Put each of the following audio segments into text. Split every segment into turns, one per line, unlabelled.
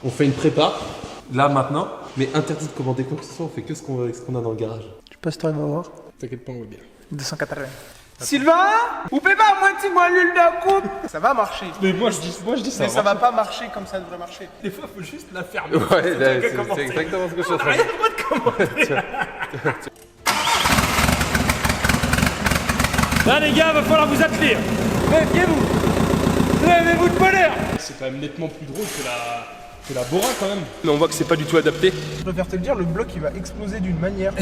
On fait une prépa, là maintenant, mais interdit de commander quoi que ce soit, on fait que ce qu'on a dans le garage.
Je sais pas si t'arrives à voir.
T'inquiète pas, on va bien.
280.
Sylvain, vous pouvez pas moitié-moi l'huile de coupe. Ça va marcher.
Mais moi je dis ça.
Mais ça va pas marcher comme ça devrait marcher. Des fois, faut juste la fermer.
Ouais, c'est exactement ce que je suis en train de dire.
Là les gars, va falloir vous atteler. Méfiez-vous. Levez-vous de bonheur.
C'est quand même nettement plus drôle que la Bora quand même. Mais on voit que c'est pas du tout adapté.
Je préfère te le dire, le bloc il va exploser d'une manière.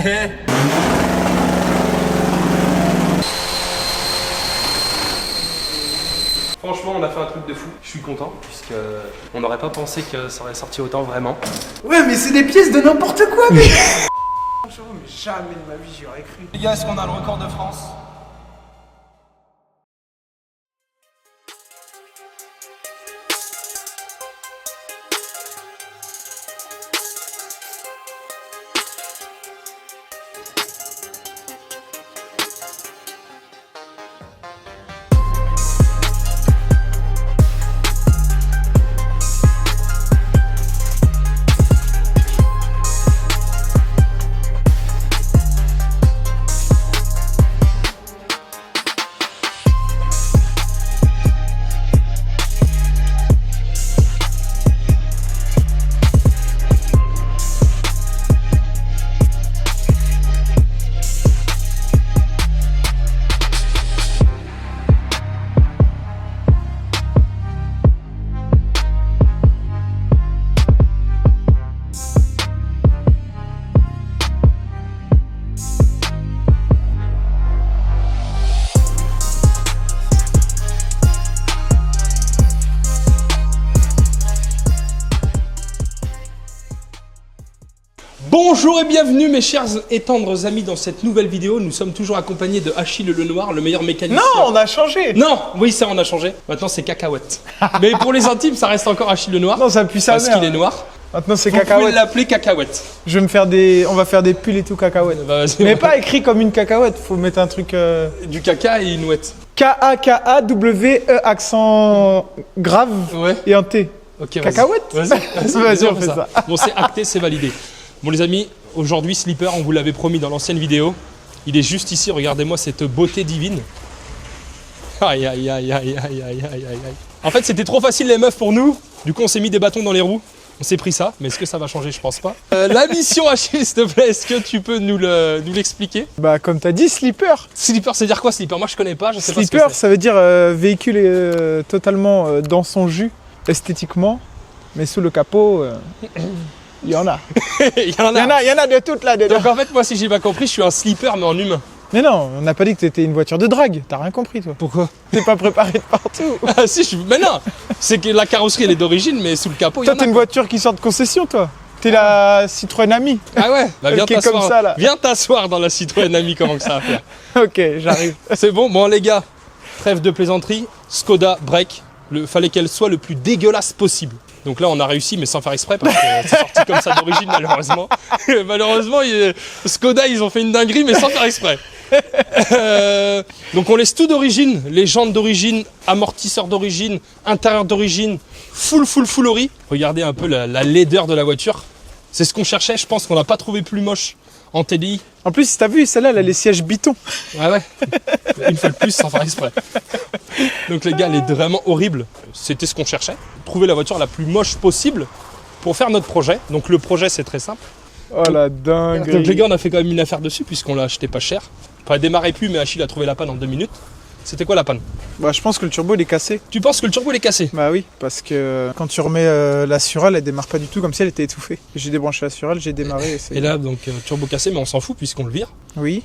Franchement, on a fait un truc de fou. Je suis content, puisque on n'aurait pas pensé que ça aurait sorti autant vraiment.
Ouais, mais c'est des pièces de n'importe quoi, mais. Franchement, mais jamais de ma vie j'y aurais cru. Les gars, est-ce qu'on a le record de France?
Bonjour et bienvenue mes chers et tendres amis dans cette nouvelle vidéo. Nous sommes toujours accompagnés de Achille Lenoir, le meilleur mécanicien.
Non, on a changé.
Non, oui ça on a changé. Maintenant c'est Cacahuète. Mais pour les intimes ça reste encore Achille Lenoir.
Non, ça pue sa
parce
mère.
qu'il est noir.
Maintenant c'est
Vous pouvez
cacahuète.
l'appeler Cacahuète.
Je vais me faire des. On va faire des pulls et tout cacahuète.
Bah, vas-y,
Mais
on-
pas écrit comme une cacahuète, faut mettre un truc.
Du caca et une ouette.
K-A-K-A-W-E accent grave
Ouais.
et un T.
Ok, vas-y.
Cacahuète. Vas-y, on fait ça.
Bon, c'est acté, c'est validé. Bon, les amis, aujourd'hui, Slipper, on vous l'avait promis dans l'ancienne vidéo. Il est juste ici, regardez-moi cette beauté divine. Aïe, aïe, aïe, aïe, aïe, aïe, aïe, aïe, aïe. En fait, c'était trop facile, les meufs, pour nous. Du coup, on s'est mis des bâtons dans les roues. On s'est pris ça, mais est-ce que ça va changer? Je pense pas. La mission, Achille, s'il te plaît, est-ce que tu peux nous l'expliquer?
Bah, comme t'as dit, slipper.
Slipper, c'est dire quoi, Slipper? Moi, je connais pas, je sais pas ce
Slipper,
que c'est.
ça veut dire véhicule totalement dans son jus, esthétiquement. Mais sous le capot, il y en a.
Il y en
Il y en a de toutes là-dedans.
Donc, en fait, moi, si j'ai pas compris, je suis un slipper, mais en humain.
Mais non, on n'a pas dit que t'étais une voiture de drague. T'as rien compris, toi.
Pourquoi?
T'es pas préparé de partout.
Ah si, mais non, c'est que la carrosserie elle est d'origine, mais sous le capot il y
Toi,
en a.
t'es une voiture qui sort de concession, toi. T'es la Citroën Ami.
Ah ouais, bah viens
Qui est comme
t'asseoir.
ça, là.
Viens t'asseoir dans la Citroën Ami, comment que ça va faire.
Ok, j'arrive.
C'est bon, bon les gars, trêve de plaisanterie, Skoda Break, fallait qu'elle soit le plus dégueulasse possible. Donc là on a réussi mais sans faire exprès parce que c'est sorti comme ça d'origine malheureusement. Malheureusement Skoda ils ont fait une dinguerie mais sans faire exprès. Donc on laisse tout d'origine, les jantes d'origine, amortisseurs d'origine, intérieur d'origine, full ori. Regardez un peu la laideur de la voiture. C'est ce qu'on cherchait, je pense qu'on n'a pas trouvé plus moche en TDI.
En plus, si t'as vu, celle-là, elle a les sièges bitons.
Ouais. Une fois de plus sans faire exprès. Donc les gars, elle est vraiment horrible. C'était ce qu'on cherchait. Trouver la voiture la plus moche possible pour faire notre projet. Donc le projet c'est très simple.
Oh la dingue.
Donc les gars, on a fait quand même une affaire dessus puisqu'on l'a acheté pas cher. Enfin, elle démarrait plus mais Achille a trouvé la panne en 2 minutes. C'était quoi la panne?
Bah, je pense que le turbo, il est cassé.
Tu penses que le turbo il est cassé?
Bah oui, parce que quand tu remets la Surelle, elle démarre pas du tout comme si elle était étouffée. J'ai débranché la Surelle, j'ai démarré et c'est...
Et là donc turbo cassé mais on s'en fout puisqu'on le vire.
Oui.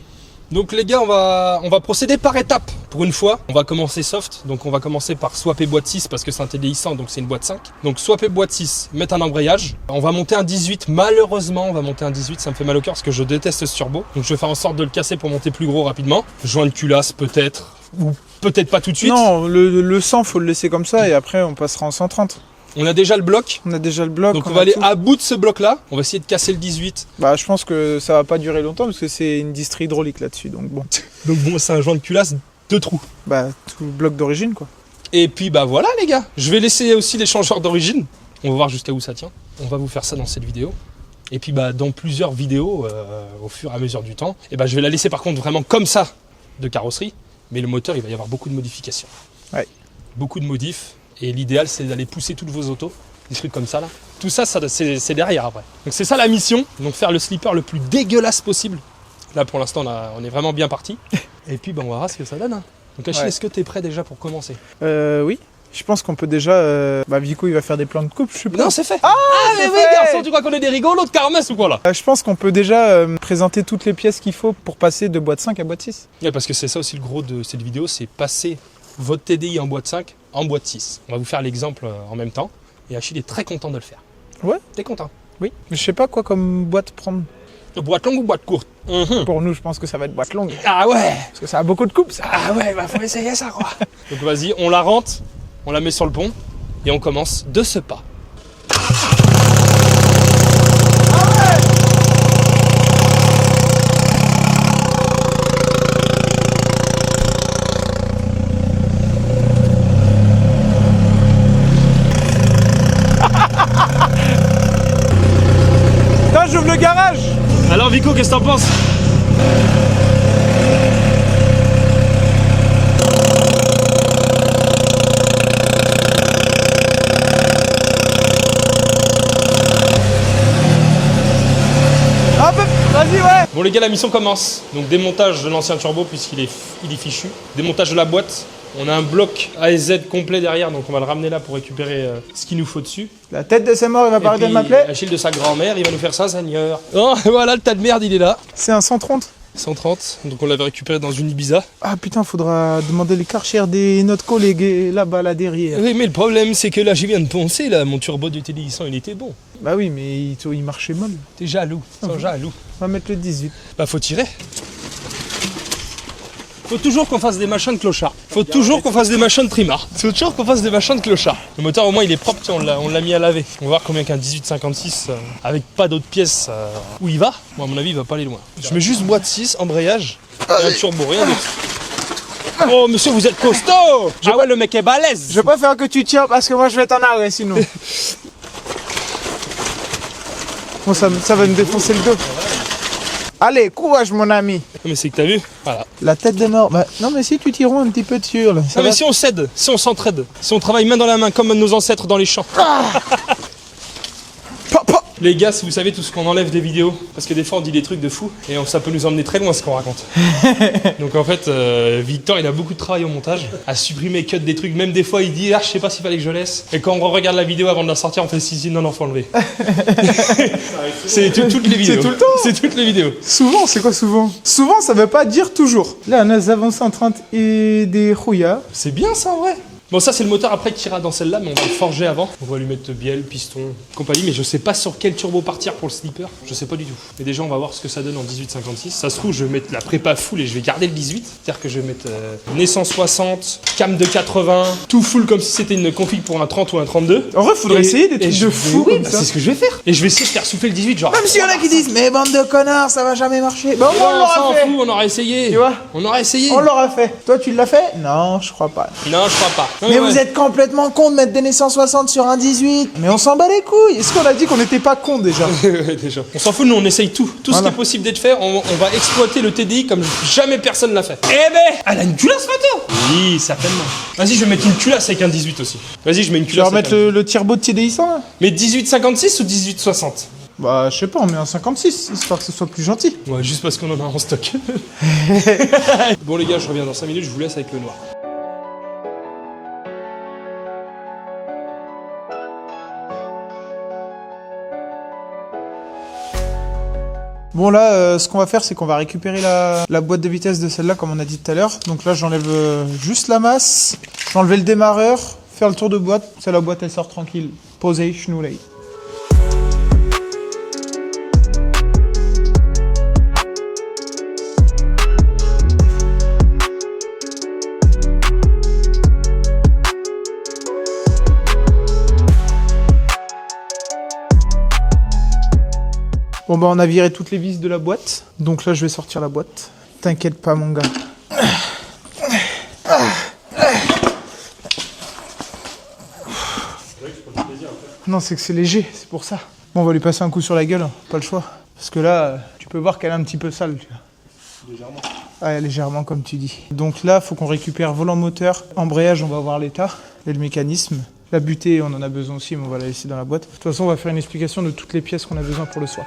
Donc les gars, on va procéder par étapes. Pour une fois, on va commencer soft. Donc on va commencer par swapper boîte 6 parce que c'est un TDI 100, donc c'est une boîte 5. Donc swapper boîte 6, mettre un embrayage. On va monter un 18. Malheureusement, on va monter un 18. Ça me fait mal au cœur parce que je déteste ce turbo. Donc je vais faire en sorte de le casser pour monter plus gros rapidement. Joindre culasse peut-être. Ou peut-être pas tout de suite.
Non, le 100, faut le laisser comme ça et après, on passera en 130.
On a déjà le bloc.
On a déjà le bloc.
Donc on
a
va aller
tout.
à bout de ce bloc-là. On va essayer de casser le 18.
Bah, je pense que ça va pas durer longtemps parce que c'est une distrie hydraulique là-dessus, donc bon.
Donc bon, c'est un joint de culasse, 2 trous.
Bah, tout le bloc d'origine, quoi.
Et puis bah voilà les gars. Je vais laisser aussi l'échangeur d'origine. On va voir jusqu'à où ça tient. On va vous faire ça dans cette vidéo. Et puis bah, dans plusieurs vidéos, au fur et à mesure du temps, et bah, je vais la laisser par contre vraiment comme ça de carrosserie. Mais le moteur, il va y avoir beaucoup de modifications.
Ouais.
Beaucoup de modifs. Et l'idéal, c'est d'aller pousser toutes vos autos. Des trucs comme ça là. Tout ça, c'est derrière après. Donc c'est ça la mission. Donc faire le slipper le plus dégueulasse possible. Là pour l'instant, on est vraiment bien parti. Et puis bah, on verra ce que ça donne. Hein. Donc Achille, est-ce que tu es prêt déjà pour commencer?
Oui. Je pense qu'on peut déjà... Vico, il va faire des plans de coupe, je suppose.
Non, c'est fait.
Ah,
mais
c'est
oui,
fait.
garçon, tu crois qu'on est des rigolos de kermesse ou quoi là?
Je pense qu'on peut déjà présenter toutes les pièces qu'il faut pour passer de boîte 5 à boîte 6.
Ouais, parce que c'est ça aussi le gros de cette vidéo, c'est passer votre TDI en boîte 5 en boîte 6. On va vous faire l'exemple en même temps. Et Achille est très content de le faire.
Ouais.
T'es content?
Oui. Mais je sais pas quoi comme boîte prendre.
Boîte longue ou boîte courte?
Pour nous, je pense que ça va être boîte longue.
Ah ouais.
Parce que ça a beaucoup de coupes, ça.
Ah ouais, bah faut essayer ça quoi. Donc vas-y, on la rentre, on la met sur le pont et on commence de ce pas.
Putain, j'ouvre le garage.
Alors Vico, qu'est-ce que t'en penses?
Vas-y, ouais.
Bon les gars, la mission commence. Donc démontage de l'ancien turbo puisqu'il est fichu. Démontage de la boîte. On a un bloc A et Z complet derrière, donc on va le ramener là pour récupérer ce qu'il nous faut dessus.
La tête de ses morts, il va pas arrêter de m'appeler.
Achille de sa grand-mère, il va nous faire ça, Seigneur. Oh, voilà, le tas de merde, il est là.
C'est un 130.
130, donc on l'avait récupéré dans une Ibiza.
Ah putain, faudra demander les karchers des notre collègue là-bas, là derrière.
Oui, mais le problème, c'est que là, je viens de penser, là, mon turbo du TDI 100, il était bon.
Bah oui, mais il marchait mal.
T'es jaloux, sans jaloux.
On va mettre le 18.
Bah, faut tirer. Faut toujours qu'on fasse des machins de clochard. Faut toujours qu'on fasse des machins de trimar. Faut toujours qu'on fasse des machins de clochard. Le moteur, au moins, il est propre, tiens, on l'a mis à laver. On va voir combien qu'un 1856, avec pas d'autres pièces, où il va. Moi, à mon avis, il va pas aller loin. Je mets juste boîte 6, embrayage, et un turbo, rien d'autre. Oh, monsieur, vous êtes costaud! Ah ouais, le mec est balèze!
Je préfère que tu tires parce que moi je vais t'en arrêter sinon. Bon, ça va me défoncer le dos. Allez, courage mon ami.
Non, mais c'est que t'as vu? Voilà.
La tête de mort. Bah, non mais si tu tires un petit peu dessus là. Ça
Non,
va.
mais si on s'aide, si on s'entraide, si on travaille main dans la main comme nos ancêtres dans les champs.
Pa.
Les gars, si vous savez tout ce qu'on enlève des vidéos, parce que des fois on dit des trucs de fou et ça peut nous emmener très loin ce qu'on raconte. Donc en fait, Victor il a beaucoup de travail au montage, à supprimer, cut des trucs, même des fois il dit ah je sais pas s'il fallait que je laisse. Et quand on regarde la vidéo avant de la sortir, on fait si non faut enlever. C'est toutes les vidéos.
C'est tout le temps.
C'est toutes les vidéos.
Souvent, c'est quoi souvent? Souvent, ça veut pas dire toujours. Là, nous avons 130 et des rouillards.
C'est bien ça en vrai. Bon ça c'est le moteur après qui ira dans celle-là, mais on va le forger avant. On va lui mettre bielle, piston, compagnie, mais je sais pas sur quel turbo partir pour le slipper. Je sais pas du tout. Mais déjà on va voir ce que ça donne en 1856. Ça se trouve je vais mettre la prépa full et je vais garder le 18. C'est-à-dire que je vais mettre naissance 60, cam de 80, tout full comme si c'était une config pour un 30 ou un 32.
En vrai, faudrait essayer des trucs de fou
Oui,
comme
bah,
ça.
c'est ce que je vais faire. Et je vais essayer de faire souffler le 18 genre.
Même s'il y en a qui disent, mais bande de connards, ça va jamais marcher. Bon, on
on
l'aura
s'en
fait.
fout, on aura essayé.
Tu vois,
on aura essayé.
on l'aura fait. Toi, tu l'as fait? Non, je crois pas.
Non, je crois pas. Non,
Mais
ouais.
vous êtes complètement con de mettre des naissances 60 sur un 18. Mais on s'en bat les couilles. Est-ce qu'on a dit qu'on n'était pas con déjà?
Ouais, déjà. On s'en fout, nous on essaye tout. Tout ce
Voilà.
qui est possible d'être fait, on va exploiter le TDI comme jamais personne l'a fait. Eh ben, elle a une culasse photo. Oui, certainement. Vas-y, je vais mettre une culasse avec un 18 aussi. Vas-y, je mets une
Tu vas
culasse.
remettre le turbo de TDI 100 là?
Mais 1856 ou 1860?
Bah, je sais pas, on met un 56, histoire que ce soit plus gentil.
Ouais, juste parce qu'on en a en stock. Bon les gars, je reviens dans 5 minutes, je vous laisse avec le noir.
Bon là, ce qu'on va faire, c'est qu'on va récupérer la boîte de vitesse de celle-là, comme on a dit tout à l'heure. Donc là, j'enlève juste la masse. Je vais enlever le démarreur, faire le tour de boîte. C'est la boîte, elle sort tranquille. Posez, schnoulez. Bon bah on a viré toutes les vis de la boîte, donc là je vais sortir la boîte. T'inquiète pas mon gars. Non, c'est que c'est léger, c'est pour ça. Bon, on va lui passer un coup sur la gueule, hein. Pas le choix. Parce que là, tu peux voir qu'elle est un petit peu sale, tu vois.
Légèrement.
Ouais, légèrement, comme tu dis. Donc là, il faut qu'on récupère volant moteur, embrayage, on va voir l'état et le mécanisme. La butée, on en a besoin aussi, mais on va la laisser dans la boîte. De toute façon, on va faire une explication de toutes les pièces qu'on a besoin pour le swap.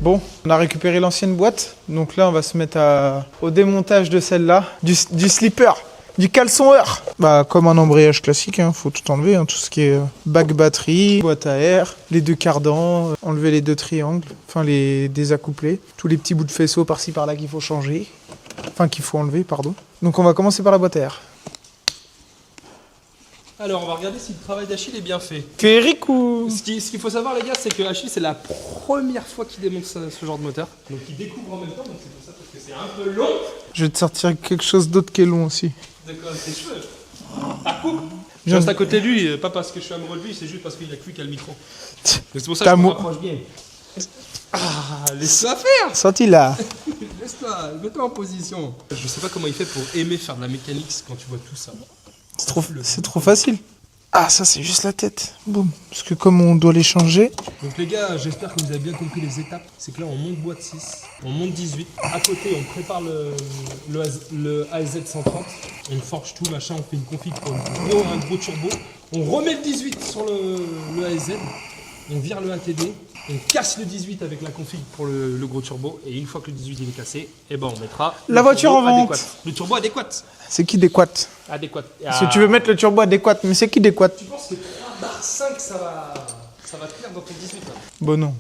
Bon, on a récupéré l'ancienne boîte, donc là on va se mettre au démontage de celle-là, du slipper, du caleçon-heure. Bah comme un embrayage classique, hein, faut tout enlever, hein, tout ce qui est bac batterie, boîte à air, les deux cardans, enlever les deux triangles, enfin les désaccoupler, tous les petits bouts de faisceau par-ci par-là qu'il faut changer, enfin qu'il faut enlever, pardon. Donc on va commencer par la boîte à air.
Alors, on va regarder si le travail d'Achille est bien fait.
C'est Eric ou...
Ce qu'il faut savoir, les gars, c'est que Achille, c'est la première fois qu'il démonte ce genre de moteur. Donc, il découvre en même temps, donc c'est pour ça parce que c'est un peu long.
Je vais te sortir quelque chose d'autre qui est long aussi.
D'accord, c'est cheveux. Ah, coupe. Je reste à côté de lui, pas parce que je suis amoureux de lui, c'est juste parce qu'il a cru qu'il a le micro. Donc, c'est pour ça que je me rapproche bien. Ah, laisse-toi faire.
Sorti là.
Laisse-toi, mets-toi en position. Je sais pas comment il fait pour aimer faire de la mécanique quand tu vois tout ça.
C'est trop facile. Ah, ça c'est juste la tête. Boum. Parce que comme on doit les changer...
Donc les gars, j'espère que vous avez bien compris les étapes. C'est que là, on monte boîte 6, on monte 18. À côté, on prépare le AZ 130. On forge tout, machin, on fait une config pour un gros turbo. On remet le 18 sur le AZ. On vire le ATD. On casse le 18 avec la config pour le gros turbo. Et une fois que le 18 il est cassé, eh ben on mettra
la voiture en vente.
Adéquat. Le turbo adéquat.
C'est qui adéquat?
Adéquat.
Parce que tu veux mettre le turbo adéquat, mais c'est qui adéquat?
Tu penses que 3/5 ça va tenir dans ton 18 là?
Bon non.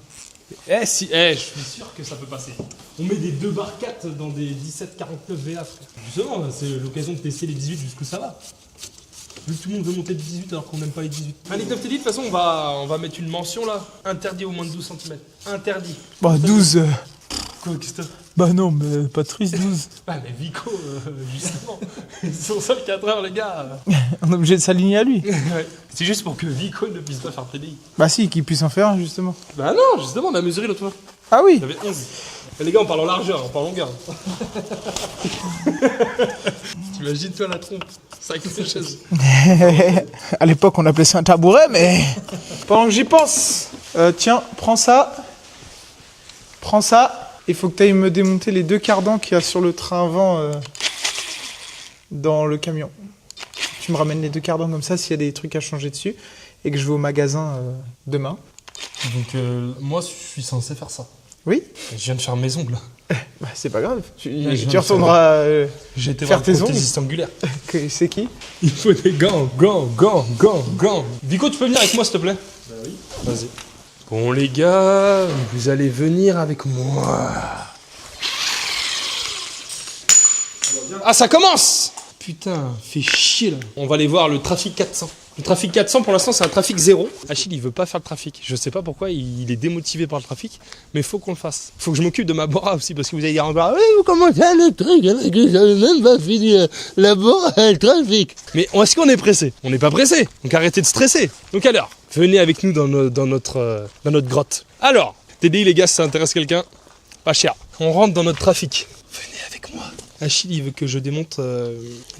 Je suis sûr que ça peut passer. On met des 2 bar 4 dans des 1749 VA, frère. Justement, c'est l'occasion de tester les 18 jusqu'où ça va. Vu que tout le monde veut monter de 18 alors qu'on n'aime pas les 18. Allez, Top Teddy, de toute façon, on va mettre une mention là. Interdit au moins de 12 cm. Interdit.
Bah 12...
Quoi, Christophe?
Bah non, mais Patrice 12.
Ah, mais Vico, justement. Son seul 4 heures, les gars.
On est obligé de s'aligner à lui.
Ouais. C'est juste pour que Vico ne puisse pas faire TDI.
Bah si, qu'il puisse en faire un, justement.
Bah non, justement, on a mesuré l'autre fois.
Ah oui.
J'avais 11. Mais les gars, on parle en largeur, on parle en longueur. T'imagines, toi, la trompe. Ça avec ces chaises.
À l'époque, on appelait ça un tabouret, mais... Pendant que j'y pense... tiens, prends ça. Prends ça. Il faut que tu ailles me démonter les 2 cardans qu'il y a sur le train avant dans le camion. Tu me ramènes les 2 cardans comme ça s'il y a des trucs à changer dessus et que je vais au magasin demain.
Donc moi je suis censé faire ça.
Oui.
Je viens de faire mes ongles.
Bah, c'est pas grave. Tu
je
retourneras
J'ai été
faire
voir
tes
un
ongles.
prothésiste angulaire.
C'est qui?
Il faut des gants. Vico, tu peux venir avec moi s'il te plaît? Bah oui. Vas-y. Bon les gars, vous allez venir avec moi. Ah ça commence! Putain, fait chier là. On va aller voir le trafic 400. Le trafic 400 pour l'instant c'est un trafic 0. Achille il veut pas faire le trafic. Je sais pas pourquoi, il est démotivé par le trafic. Mais faut qu'on le fasse. Faut que je m'occupe de ma Bora aussi parce que vous allez dire encore oui vous commencez le truc alors que j'avais même pas fini la Bora et le trafic. Mais est-ce qu'on est pressé? On n'est pas pressé. Donc arrêtez de stresser. Donc alors, venez avec nous dans notre grotte. Alors, TDI les gars, si ça intéresse quelqu'un, pas cher. On rentre dans notre trafic. Venez avec moi. Achille il veut que je démonte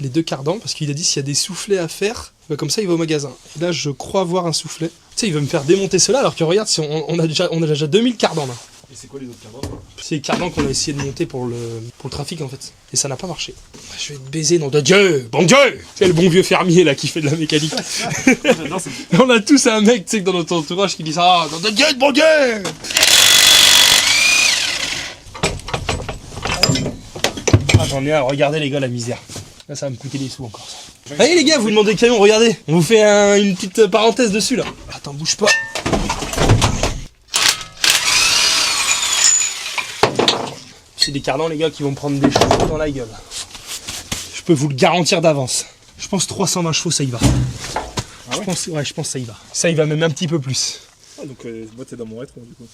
les 2 cardans parce qu'il a dit s'il y a des soufflets à faire, bah, comme ça il va au magasin. Et là je crois voir un soufflet. Tu sais il veut me faire démonter cela alors que regarde si on a déjà 2000 cardans là.
Et c'est quoi les autres cardans?
C'est les cardans qu'on a essayé de monter pour le trafic en fait. Et ça n'a pas marché. Je vais te baiser nom de Dieu. Bon Dieu. C'est le bon vieux fermier là qui fait de la mécanique. On a tous un mec tu sais dans notre entourage qui dit ça. Nom de Dieu, bon Dieu. Ah, j'en ai un, regardez les gars la misère. Là ça va me coûter des sous encore ça. Allez les gars, vous demandez le camion, regardez. On vous fait une petite parenthèse dessus là. Attends, bouge pas. C'est des cardans les gars qui vont me prendre des chevaux dans la gueule. Je peux vous le garantir d'avance. Je pense 320 chevaux ça y va. Ah ouais, je pense ça y va. Ça y va même un petit peu plus.
Ah donc moi c'est dans mon rétro du coup.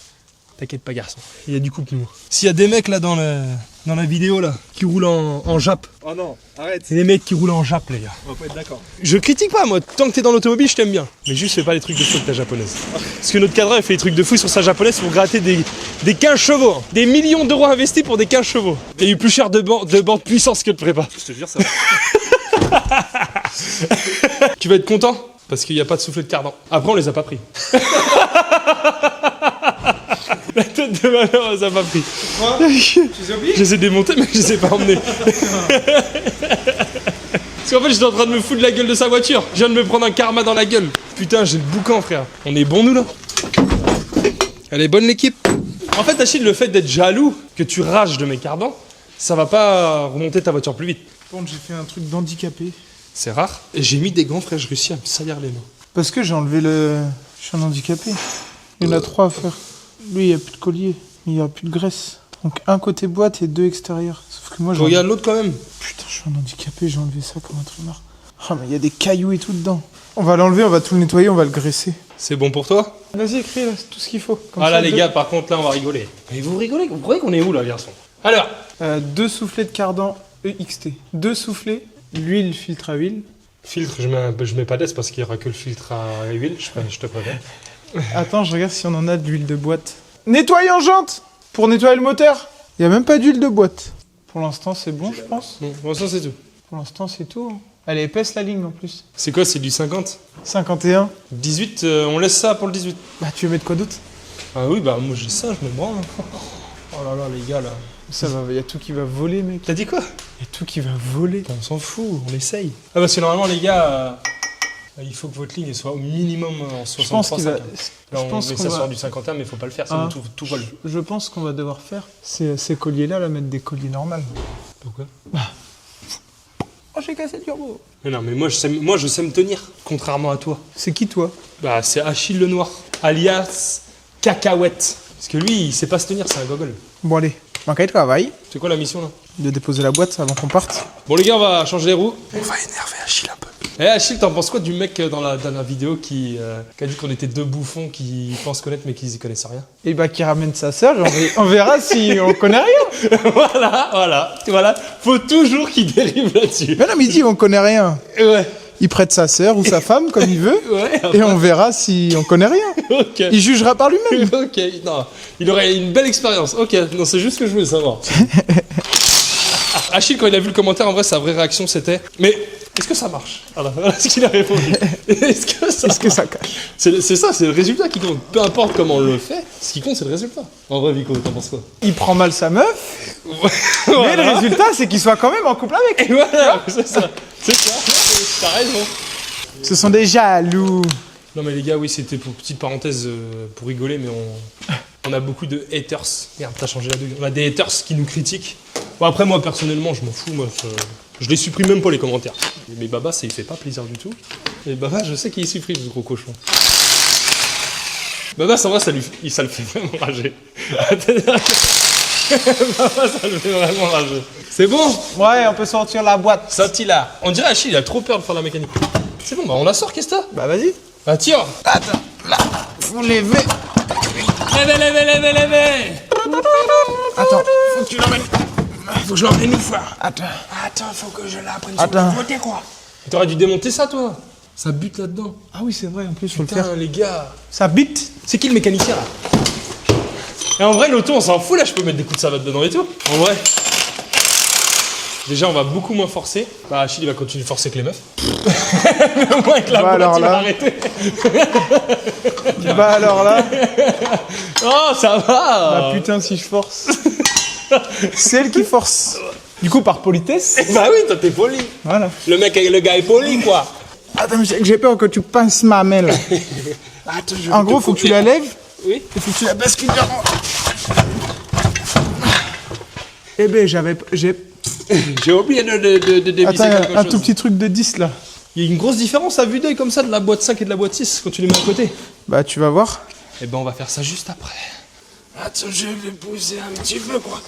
T'inquiète pas garçon, il y a du coupe-nous. S'il y a des mecs là dans la vidéo là, qui roulent en Jap.
Oh non, arrête.
C'est des mecs qui roulent en Jap les gars.
On va pas être d'accord.
Je critique pas moi, tant que t'es dans l'automobile je t'aime bien. Mais juste fais pas les trucs de fou avec ta japonaise. Parce que notre cadre il fait des trucs de fou sur sa japonaise pour gratter des 15 chevaux. Hein. Des millions d'euros investis pour des 15 chevaux. Il y a eu plus cher de bande puissance que de prépa.
Je te jure ça.
Tu vas être content parce qu'il n'y a pas de soufflet de cardan. Après on les a pas pris. La tête de ma mère, on les a pas pris.
Quoi? Tu les as oubliés?
Je les ai démontés mais je les ai pas emmenés. Parce qu'en fait j'étais en train de me foutre de la gueule de sa voiture. Je viens de me prendre un karma dans la gueule. Putain j'ai le boucan frère. On est bons nous là. Elle est bonne l'équipe. En fait Achille, le fait d'être jaloux, que tu rages de mes cardans, ça va pas remonter ta voiture plus vite.
Bon, j'ai fait un truc d'handicapé.
C'est rare. Et j'ai mis des gants frère, je réussis à me salir les mains.
Parce que j'ai enlevé le... Je suis un handicapé. Il y en a 3 à faire. Lui, il n'y a plus de collier. Il n'y a plus de graisse. Donc un côté boîte et 2 extérieurs. Sauf que moi, j'ai...
Regarde l'autre quand même.
Putain, je suis un handicapé, j'ai enlevé ça comme un trimeur. Ah, mais il y a des cailloux et tout dedans. On va l'enlever, on va tout le nettoyer, on va le graisser.
C'est bon pour toi?
Vas-y, écris là, c'est tout ce qu'il faut. Comme
Ah
ça,
là les
deux-
gars, par contre là on va rigoler. Mais vous rigolez, vous croyez qu'on est où là garçon? Alors
2 soufflets de cardan EXT. 2 soufflets, l'huile, filtre à huile.
filtre, je mets pas d'aise parce qu'il y aura que le filtre à huile, je te préviens.
Attends, je regarde si on en a de l'huile de boîte. Nettoyant jante pour nettoyer le moteur. Il n'y a même pas d'huile de boîte. Pour l'instant, c'est bon, je pense.
Bon ça c'est tout.
Pour l'instant, c'est tout. Hein. Elle est épaisse la ligne en plus.
C'est quoi, c'est du 50?
51.
18, on laisse ça pour le 18.
Bah, tu veux mettre quoi d'autre?
Ah oui, bah moi j'ai ça, je me branle. Oh là là les gars là.
Ça va, il y a tout qui va voler, mec.
T'as dit quoi?
Il y a tout qui va voler.
Putain, on s'en fout, on essaye. Ah parce que normalement les gars, il faut que votre ligne soit au minimum en 63,5.
Je pense qu'il va...
Là,
je
on
pense
met
qu'on
ça
va-
sur du 51 mais il faut pas le faire, sinon
Ah.
tout vole.
Je pense qu'on va devoir faire ces colliers-là, là, mettre des colliers normaux.
Pourquoi?
Oh, j'ai cassé le turbo.
Mais non mais moi je sais me tenir, contrairement à toi.
C'est qui, toi?
Bah c'est Achille le Noir, alias Cacahuète. Parce que lui il sait pas se tenir, c'est un gogol.
Bon, allez. Manqué de travail.
C'est quoi la mission là?
De déposer la boîte avant qu'on parte.
Bon les gars, on va changer les roues. On va énerver Achille un peu. Eh Achille, t'en penses quoi du mec dans la dernière vidéo qui a dit qu'on était 2 bouffons qui pensent connaître mais qui y connaissent rien?
Et bah, qui ramène sa sœur, on verra si on connaît rien.
Voilà. Faut toujours qu'il dérive là-dessus.
Mais non, mais il dit on connaît rien.
Ouais,
Il prête sa sœur ou sa femme comme il veut.
ouais.
Et on verra si on connaît rien.
Ok.
Il jugera par lui-même.
Ok, non, il aurait une belle expérience. Ok, non, c'est juste ce que je voulais savoir. Achille, quand il a vu le commentaire, en vrai, sa vraie réaction c'était: mais est-ce que ça marche? Voilà ce qu'il a répondu. Est-ce que ça
cache?
C'est ça, c'est le résultat qui compte. Peu importe comment on le fait, ce qui compte, c'est le résultat. En vrai, Vico, t'en penses quoi?
Il prend mal sa meuf, mais le
Voilà.
résultat, c'est qu'il soit quand même en couple avec.
Et voilà, c'est ça. C'est ça, t'as raison.
Ce sont des jaloux.
Non mais les gars, oui, c'était pour petite parenthèse pour rigoler, mais on a beaucoup de haters. Merde, t'as changé la douille. On a des haters qui nous critiquent. Bon après moi personnellement, je m'en fous. Moi, je les supprime même pas les commentaires. Mais Baba, ça il fait pas plaisir du tout. Et Baba, je sais qu'il supprime ce gros cochon. Baba, en vrai, ça le fait vraiment rager. Baba, ça le fait vraiment rager. C'est bon.
Ouais, on peut sortir la boîte.
Sorti là. On dirait Achille, il a trop peur de faire la mécanique. C'est bon, bah on la sort, qu'est-ce que t'as?
Bah vas-y.
Bah tire.
Attends, là, faut lever.
Levez.
Attends, faut que tu l'emmènes.
Faut que je l'emmène une fois.
Attends.
Attends, faut que je l'apprenne
Attends.
côté quoi. T'aurais dû démonter ça toi. Ça bute là-dedans.
Ah oui, c'est vrai, en plus, faut le faire.
Putain les gars.
Ça bite.
C'est qui le mécanicien là? Et en vrai l'auto on s'en fout là, je peux mettre des coups de savate dedans et tout. En vrai. Déjà on va beaucoup moins forcer. Bah Achille il va continuer de forcer que les meufs. Mais au moins avec la
Bah,
boîte
alors
il va
là.
arrêter.
Bah alors là,
Oh ça va.
bah putain, si je force. C'est elle qui force. Du coup, par politesse.
Bah oui, toi t'es poli.
Voilà.
Le gars est poli quoi.
Attends, mais j'ai peur que tu pinces ma main là.
Attends, je
En
vais
gros,
te
faut que tu
couper.
la lèves.
Oui.
Il faut que tu la bascules devant. Eh ben, j'ai...
J'ai oublié de dévisser
Attends,
quelque
un
chose.
tout petit truc de 10 là.
Il y a une grosse différence à vue d'œil comme ça de la boîte 5 et de la boîte 6 quand tu les mets à côté.
Bah, tu vas voir.
Et ben on va faire ça juste après. Attends, je vais pousser un petit peu quoi.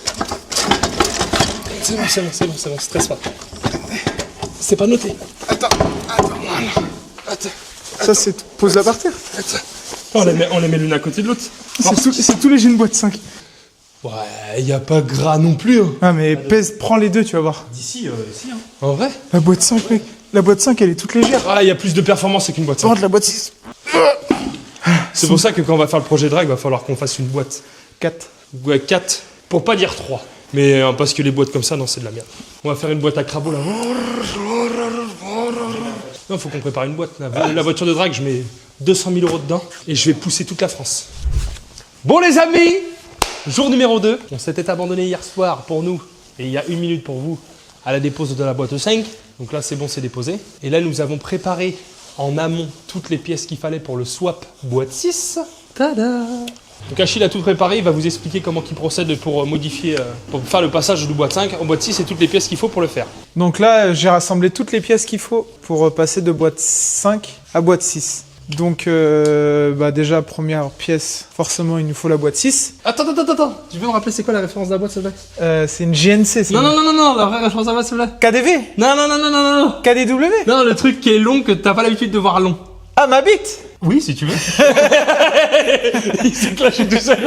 C'est bon, stresse pas. C'est pas noté. Attends, voilà. Attends,
Ça, c'est... Pose-la par terre.
attends. On les met l'une à côté de l'autre.
C'est tous les jeux de boîte 5.
Ouais, y a pas gras non plus. Hein.
Ah mais prends les deux, tu vas voir.
D'ici, si, hein.
En vrai?
La boîte 5, mec. La boîte 5, elle est toute légère.
Ah, y a plus de performance qu'une boîte.
Par contre, la boîte 6.
C'est pour ça que quand on va faire le projet drag, il va falloir qu'on fasse une boîte.
4.
Ouais, 4, pour pas dire 3. Mais parce que les boîtes comme ça, non, c'est de la merde. On va faire une boîte à crabot là. Non, faut qu'on prépare une boîte. La voiture de drag, je mets 200 000 € dedans et je vais pousser toute la France. Bon, les amis, jour numéro 2. On s'était abandonné hier soir pour nous et il y a 1 minute pour vous à la dépose de la boîte 5. Donc là, c'est bon, c'est déposé. Et là, nous avons préparé en amont toutes les pièces qu'il fallait pour le swap boîte 6. Tada! Donc Achille a tout préparé, il va vous expliquer comment il procède pour modifier, pour faire le passage de boîte 5 en boîte 6 et toutes les pièces qu'il faut pour le faire.
Donc là, j'ai rassemblé toutes les pièces qu'il faut pour passer de boîte 5 à boîte 6. Donc déjà, première pièce, forcément, il nous faut la boîte 6.
Attends, tu veux me rappeler c'est quoi la référence de la boîte, s'il te plaît?
C'est une GNC, c'est
Non, la vraie référence de la boîte, s'il te plaît.
KDV?
Non.
KDW?
Non, le truc qui est long que t'as pas l'habitude de voir long.
Ah, ma bite!
Oui, si tu veux. Il s'est clashé tout seul.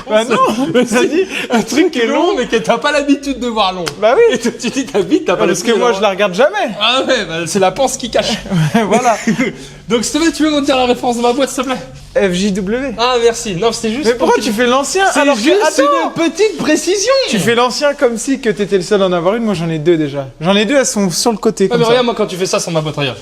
Bah non,
ça dit un truc qui est long mais que t'as pas l'habitude de voir long.
Bah oui.
Et tu dis ta bite, t'as pas
Parce que moi, je la regarde jamais.
Ah ouais, bah, c'est la panse qui cache.
Voilà.
Donc s'il te plaît, tu veux me dire la référence de ma boîte, s'il te plaît?
FJW.
Ah merci. Non, c'était juste.
Mais pourquoi tu fais l'ancien
C'est
alors
juste
que... Attends,
une petite précision.
tu fais l'ancien comme si que t'étais le seul à en avoir une. Moi, j'en ai deux déjà. J'en ai deux, elles sont sur le côté.
Ah
Comme
mais
ça.
regarde, moi quand tu fais ça sur ma boîte, regarde.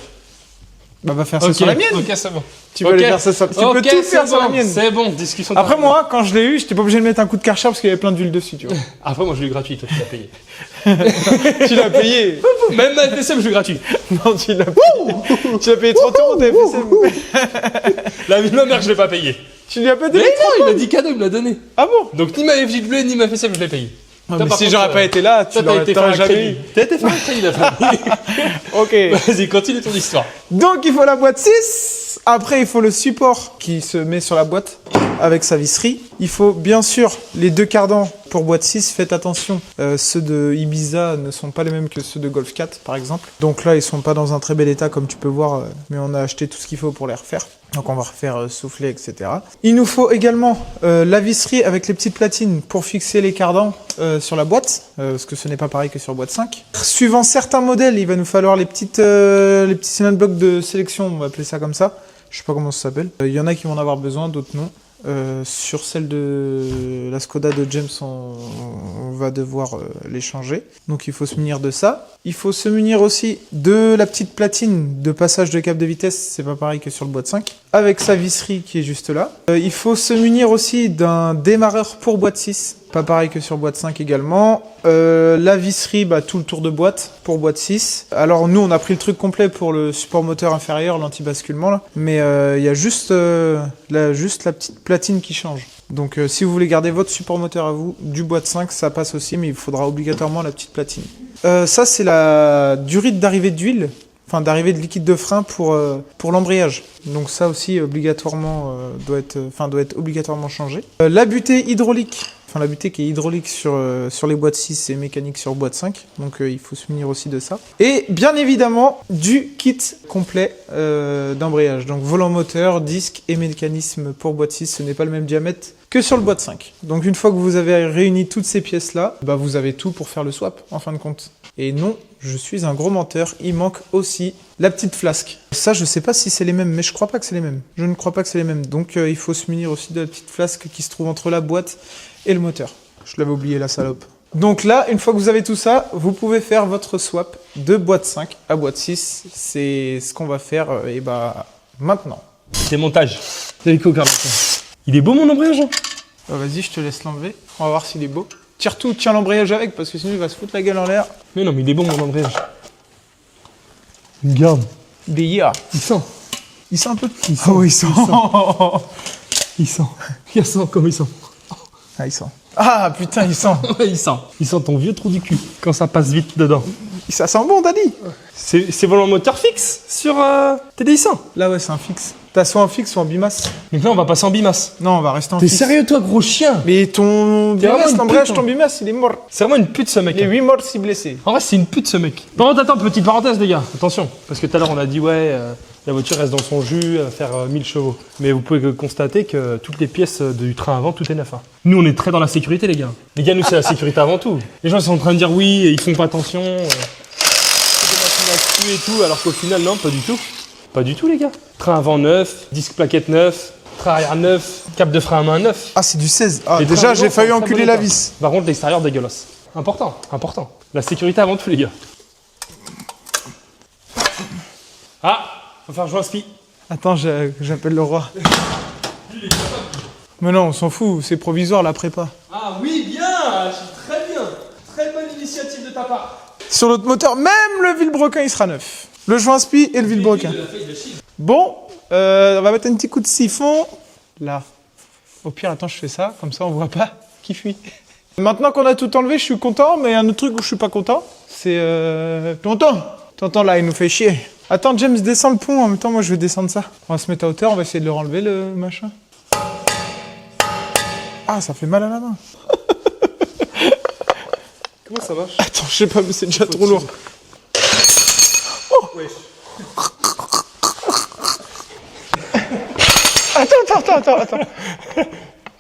Bah, va faire ça sur la mienne.
Ok, c'est bon.
Tu peux aller faire ça sur... Tu peux tout faire sur la mienne.
C'est bon, discussion.
Après, moi, quand je l'ai eu, j'étais pas obligé de mettre un coup de Karcher parce qu'il y avait plein d'huile dessus, tu vois.
Après, moi je l'ai eu gratuit, toi tu l'as payé.
Tu l'as payé.
Même ma FSM, je l'ai eu gratuit.
Non, tu l'as payé. Tu l'as payé 30 € ta FSM.
La vie de ma mère, je l'ai pas payé.
Tu lui as pas
Mais
donné
non, il m'a dit cadeau, il me l'a donné.
Ah bon?
Donc ni ma FJW ni ma FSM, je l'ai payé.
Non,
Toi,
mais
par
si
contre,
j'aurais pas été là, tu
Toi, t'as été faire
l'aurais
un
jamais
crédit.
eu.
T'as été faire un crédit, la famille.
Ok.
Vas-y, continue ton histoire.
Donc, il faut la boîte 6. Après, il faut le support qui se met sur la boîte avec sa visserie. Il faut bien sûr les deux cardans pour boîte 6. Faites attention, ceux de Ibiza ne sont pas les mêmes que ceux de Golf 4 par exemple. Donc là, ils sont pas dans un très bel état comme tu peux voir, mais on a acheté tout ce qu'il faut pour les refaire. Donc on va refaire souffler, etc. Il nous faut également la visserie avec les petites platines pour fixer les cardans sur la boîte, parce que ce n'est pas pareil que sur boîte 5. Suivant certains modèles, il va nous falloir les petits cylindres blocs de sélection, on va appeler ça comme ça. Je sais pas comment ça s'appelle. Il y en a qui vont en avoir besoin, d'autres non. Sur celle de la Skoda de James, on va devoir les changer. Donc il faut se munir de ça. Il faut se munir aussi de la petite platine de passage de câble de vitesse, c'est pas pareil que sur le boîte 5, avec sa visserie qui est juste là. Il faut se munir aussi d'un démarreur pour boîte 6, pas pareil que sur boîte 5 également. La visserie, tout le tour de boîte pour boîte 6. Alors nous on a pris le truc complet pour le support moteur inférieur, l'anti-basculement là, mais il y a juste la petite platine qui change. Donc si vous voulez garder votre support moteur à vous, du boîte 5 ça passe aussi, mais il faudra obligatoirement la petite platine. Ça c'est la durite d'arrivée d'huile, enfin d'arrivée de liquide de frein pour l'embrayage. Donc ça aussi obligatoirement doit être obligatoirement changé. La butée hydraulique, enfin la butée qui est hydraulique sur les boîtes 6 et mécanique sur boîte 5. Donc il faut se munir aussi de ça. Et bien évidemment du kit complet d'embrayage. Donc volant moteur, disque et mécanisme pour boîte 6. Ce n'est pas le même diamètre que sur le boîte 5. Donc une fois que vous avez réuni toutes ces pièces-là, vous avez tout pour faire le swap en fin de compte. Et non, je suis un gros menteur, il manque aussi la petite flasque. Ça, je sais pas si c'est les mêmes, mais je crois pas que c'est les mêmes. Je ne crois pas que c'est les mêmes. Donc il faut se munir aussi de la petite flasque qui se trouve entre la boîte et le moteur. Je l'avais oublié, la salope. Donc là, une fois que vous avez tout ça, vous pouvez faire votre swap de boîte 5 à boîte 6. C'est ce qu'on va faire maintenant.
Démontage. Il est beau mon embrayage, hein?
Vas-y, je te laisse l'enlever. On va voir s'il est beau. Tire tout, tiens l'embrayage avec, parce que sinon il va se foutre la gueule en l'air.
Mais non, mais il est bon mon embrayage. Regarde.
Dia.
Il sent.
Il sent un peu.
Il sent.
Oh, il sent.
Il sent. Il sent comme il sent.
Ah, il sent. Ah, putain, il sent.
Ouais, il sent. Il sent ton vieux trou du cul quand ça passe vite dedans.
Ça sent bon, Daddy.
C'est volant moteur fixe sur TDI 100.
Là, ouais, c'est un fixe. T'as soit en fixe, soit en bimasse.
Donc là, on va passer en bimasse.
Non, on va rester en
T'es
fixe.
sérieux, toi, gros chien?
Mais ton
vraiment
bimasse,
une
l'embrayage,
pute,
ton
hein.
bimasse, il est mort.
C'est vraiment une pute, ce mec.
Il est 8 morts, 6 blessés.
En vrai, c'est une pute, ce mec. Par contre, attends, petite parenthèse, les gars. Attention. Parce que tout à l'heure, on a dit, ouais, la voiture reste dans son jus, à faire 1000 chevaux. Mais vous pouvez constater que toutes les pièces du train avant, tout est neuf. Hein. Nous, on est très dans la sécurité, les gars. Les gars, nous, c'est la sécurité avant tout. Les gens sont en train de dire oui, ils font pas attention, des machines à tuer et tout, alors qu'au final, non, pas du tout. Pas du tout, les gars. Train avant neuf, disque plaquette neuf, train arrière neuf, cap de frein à main neuf.
Ah, c'est du 16. Ah,
Les
déjà,
trains
j'ai
devant
failli
sont en très
enculer
bon
la
état.
vis.
Par contre, l'extérieur dégueulasse. Important, important. La sécurité avant tout, les gars. Ah, faut faire jouer un spi.
Attends, j'appelle le roi. Mais non, on s'en fout, c'est provisoire la prépa.
Ah oui, bien, très bien. Très bonne initiative de ta part.
Sur notre moteur, même le vilebrequin, il sera neuf. Le joint spi et le vilebrequin. Bon, on va mettre un petit coup de siphon. Là. Au pire, attends, je fais ça, comme ça on voit pas qui fuit. Maintenant qu'on a tout enlevé, je suis content, mais un autre truc où je suis pas content, c'est Tonton là, il nous fait chier. Attends, James, descends le pont, en même temps, moi je vais descendre ça. On va se mettre à hauteur, on va essayer de le renlever, le machin. Ah, ça fait mal à la main.
Comment ça marche?
Attends, je sais pas, mais c'est déjà trop lourd. Oh. Attends.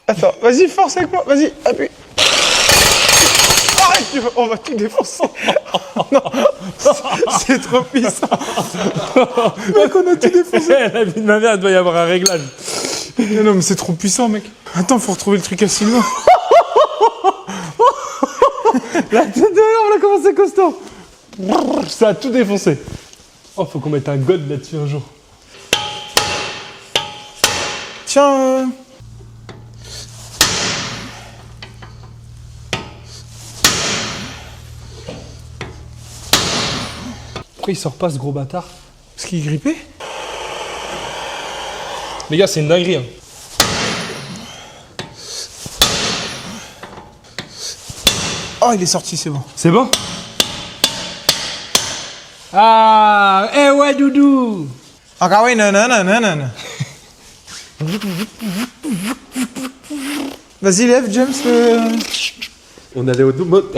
Attends, vas-y, force avec moi, vas-y, appuie. Arrête, on va tout défoncer. Non, c'est trop puissant. Mec, on a tout défoncé.
La vie de ma mère, il doit y avoir un réglage.
Non, mais c'est trop puissant, mec. Attends, faut retrouver le truc à Sylvain.
La tête de l'homme, là, comment c'est costaud. Ça a tout défoncé. Oh, faut qu'on mette un god là-dessus un jour.
Tiens,
Pourquoi il sort pas ce gros bâtard?
Parce qu'il est grippé.
Les gars, c'est une dinguerie. Hein.
Oh, il est sorti, c'est bon.
C'est bon? Ah, eh ouais, doudou.
Ah oui, non. Vas-y, lève, James.
On allait à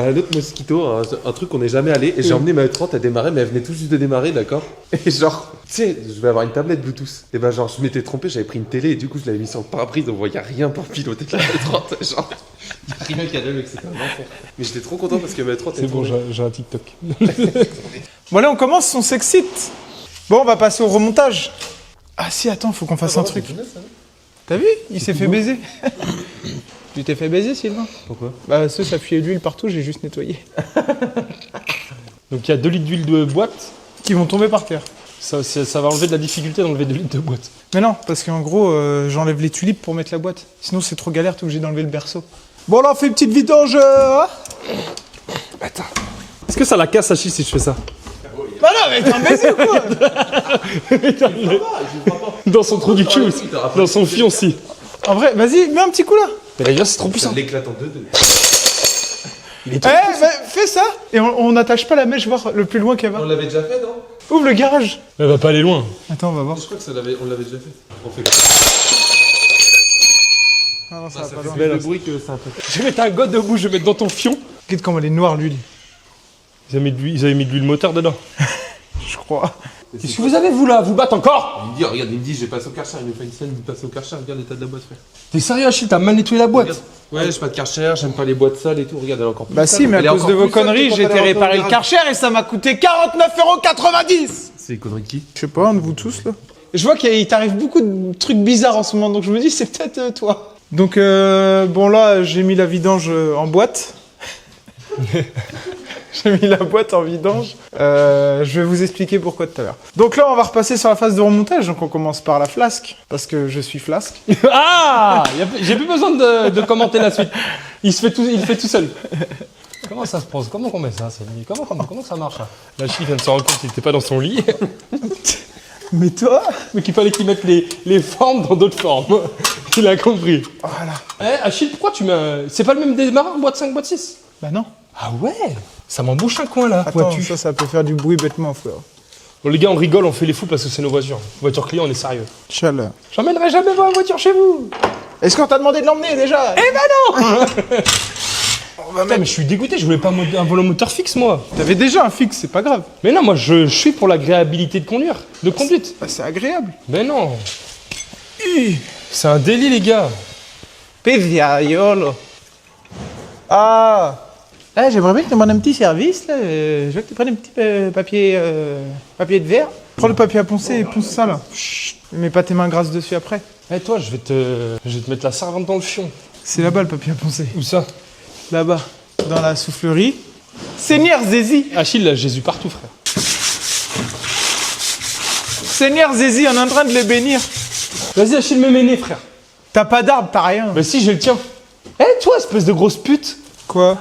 un autre mosquito, un truc qu'on n'est jamais allé, et j'ai emmené ma E30 à démarrer, mais elle venait tout juste de démarrer, d'accord? Et genre, tu sais, je vais avoir une tablette Bluetooth. Et ben genre, je m'étais trompé, j'avais pris une télé, et du coup, je l'avais mis sur le pare-brise, on voyait rien pour piloter la E30. Genre, y a rien qui allait, mec, c'était un enfer. Mais j'étais trop content parce que ma E30
C'est bon, j'ai un TikTok.
Bon, là, on commence, on s'excite. Bon, on va passer au remontage. Ah si, attends, faut qu'on fasse un truc. T'as vu? Il s'est fait baiser. Tu t'es fait baiser, Sylvain?
Pourquoi?
Bah, ça fuyait l'huile partout, j'ai juste nettoyé.
Donc il y a 2 litres d'huile de boîte.
Qui vont tomber par terre.
Ça va enlever de la difficulté d'enlever 2 litres de boîte.
Mais non, parce qu'en gros, j'enlève les tulipes pour mettre la boîte. Sinon, c'est trop galère, t'es obligé d'enlever le berceau. Bon, là, on fait une petite vidange.
Attends. Est-ce que ça la casse, Achille, si je fais ça?
Bah non, mais t'es un baiser ou quoi?
Dans son trou du cul aussi. Dans son fion aussi.
En vrai, vas-y, mets un petit coup là.
Mais les gars, c'est trop
Ça
puissant.
l'éclate en deux.
Eh, bah, fais ça. Et on n'attache pas la mèche, voir le plus loin qu'elle va.
On l'avait déjà fait, non?
Ouvre le garage.
Elle va pas aller loin.
Attends, on va voir.
Je crois que on l'avait déjà fait. On fait
Ah non, ça va
ça
pas
fait
loin.
plus de bruit que ça a fait.
Je vais mettre un god debout, je vais mettre dans ton fion.
Regarde comment elle est noire, l'huile.
Ils avaient mis de l'huile moteur dedans.
Je crois.
Qu'est-ce que vous avez, vous là? Vous battez encore?
Il me dit, regarde, il me dit, j'ai passé au Karcher, il nous fait une scène, il passe au Karcher, regarde l'état de la boîte, frère.
T'es sérieux, Achille? T'as mal nettoyé la boîte?
Regarde. Ouais, j'ai pas de Karcher, j'aime pas les boîtes sales et tout, regarde, elle est encore plus
Bah
sale.
si, mais
Elle est
à cause
encore
de vos
plus sale
conneries,
que
j'ai
quand
été
elle est
réparer le
rentrée au
Karcher et ça m'a coûté 49,90 €.
C'est les conneries de qui?
Je sais pas, un de vous tous là. Je vois qu'il t'arrive beaucoup de trucs bizarres en ce moment, donc je me dis c'est peut-être toi. Donc bon là, j'ai mis la vidange en boîte. J'ai mis la boîte en vidange. Je vais vous expliquer pourquoi tout à l'heure. Donc là, on va repasser sur la phase de remontage. Donc on commence par la flasque, parce que je suis flasque.
Ah! J'ai plus besoin de commenter la suite. Il le fait tout seul. Comment ça se passe? Comment on met ça? Comment ça marche? Là, Achille vient de se rendre compte qu'il était pas dans son lit.
Mais toi?
Mais qu'il fallait qu'il mette les formes dans d'autres formes. Il a compris.
Voilà.
Eh, Achille, pourquoi tu mets c'est pas le même démarreur, boîte 5, boîte 6?
Bah non.
Ah ouais? Ça m'embouche un coin là,
Attends,
vois-tu.
ça peut faire du bruit bêtement, frère.
Bon, les gars, on rigole, on fait les fous parce que c'est nos voitures. Voiture client, on est sérieux.
Chaleur.
J'emmènerai jamais ma voiture chez vous.
Est-ce qu'on t'a demandé de l'emmener déjà?
Eh ben non. Putain, mais je suis dégoûté, je voulais pas un volant moteur fixe, moi.
T'avais déjà un fixe, c'est pas grave.
Mais non, moi, je suis pour l'agréabilité de conduire, de conduite.
Bah, c'est agréable.
Mais non. C'est un délit, les gars.
Pizzaiolo. Ah. Eh, j'aimerais bien que tu demandes un petit service, là. Je veux que tu prennes un petit papier de verre. Prends le papier à poncer et ponce ça, là. Chut. Mets pas tes mains grasses dessus après.
Eh, toi, je vais te mettre la servante dans le fion.
C'est là-bas, le papier à poncer.
Où ça?
Là-bas, dans la soufflerie. Seigneur Zézi.
Achille, là, Jésus partout, frère.
Seigneur Zézi, on est en train de le bénir.
Vas-y, Achille, mets mes nez, frère.
T'as pas d'arbre, t'as rien.
Bah si, j'ai le tien. Eh, toi, espèce de grosse pute.
Quoi?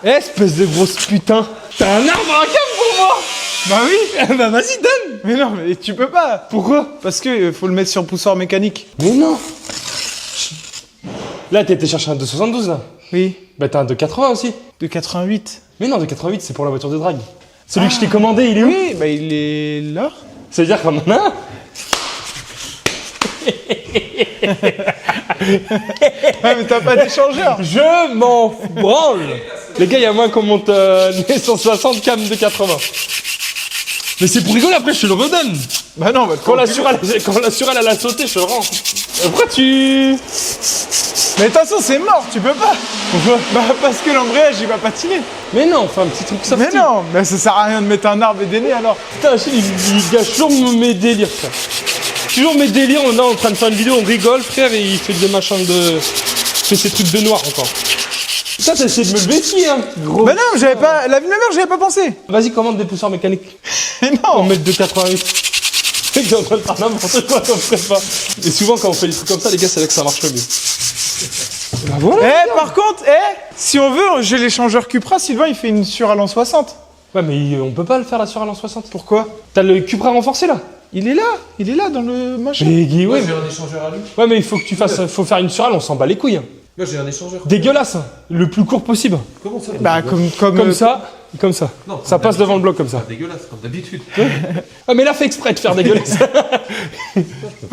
Eh, espèce de grosse putain. T'as un arbre à un câble pour moi.
Bah oui.
Bah vas-y, donne.
Mais non, mais tu peux pas.
Pourquoi?
Parce que faut le mettre sur poussoir mécanique.
Mais non. Là, t'étais chercher un 272, là.
Oui.
Bah t'as un 280 aussi.
De 88.
Mais non, 288, c'est pour la voiture de drague. Celui que je t'ai commandé, il est où?
Oui, bah il est là.
Ça veut dire qu'on en a un.
Ah, mais t'as pas d'échangeur.
Je m'en branle. Les gars, il y a moins qu'on monte les 160 cam de 80. Mais c'est pour rigoler, après je te le redonne.
Bah non, bah
Quand la surelle elle a sauté, je te le rends. Pourquoi tu...
Mais de toute façon, c'est mort, tu peux pas.
Pourquoi?
Bah parce que l'embrayage, il va patiner.
Mais non, enfin un petit truc ça.
Mais non, mais ça sert à rien de mettre un arbre et des nez alors.
Putain, Achille, il gâche toujours mes délires, frère. Toujours mes délires, on est en train de faire une vidéo, on rigole, frère, et il fait des machins de... Il fait ses trucs de noir encore. Putain, t'as essayé de me le vêtir, hein, gros.
Bah non, j'avais pas... La vie de ma mère, j'avais pas pensé.
Vas-y, commande des pousseurs mécaniques.
Mais
On
non.
met 2,88. C'est que t'es en train de faire n'importe quoi comme prépa. Et souvent, quand on fait des trucs comme ça, les gars, c'est là que ça marche le mieux. Bah voilà.
Par contre, si on veut, j'ai l'échangeur Cupra, Sylvain, il fait une Surale en 60.
Ouais, mais on peut pas le faire la Surale en 60.
Pourquoi?
T'as le Cupra renforcé là.
Il est là dans le machin.
Mais Guy, ouais.
J'ai un échangeur à lui.
Ouais, mais il faut que tu fasses. Faut faire une Surale, on s'en bat les couilles. Hein.
Moi j'ai un échangeur.
Dégueulasse, hein. Le plus court possible.
Comment ça?
Bah
Comme ça, comme ça.
Non,
Ça passe devant le bloc comme ça.
Dégueulasse, comme d'habitude.
Ah, mais là, fait exprès de faire dégueulasse. Ouais,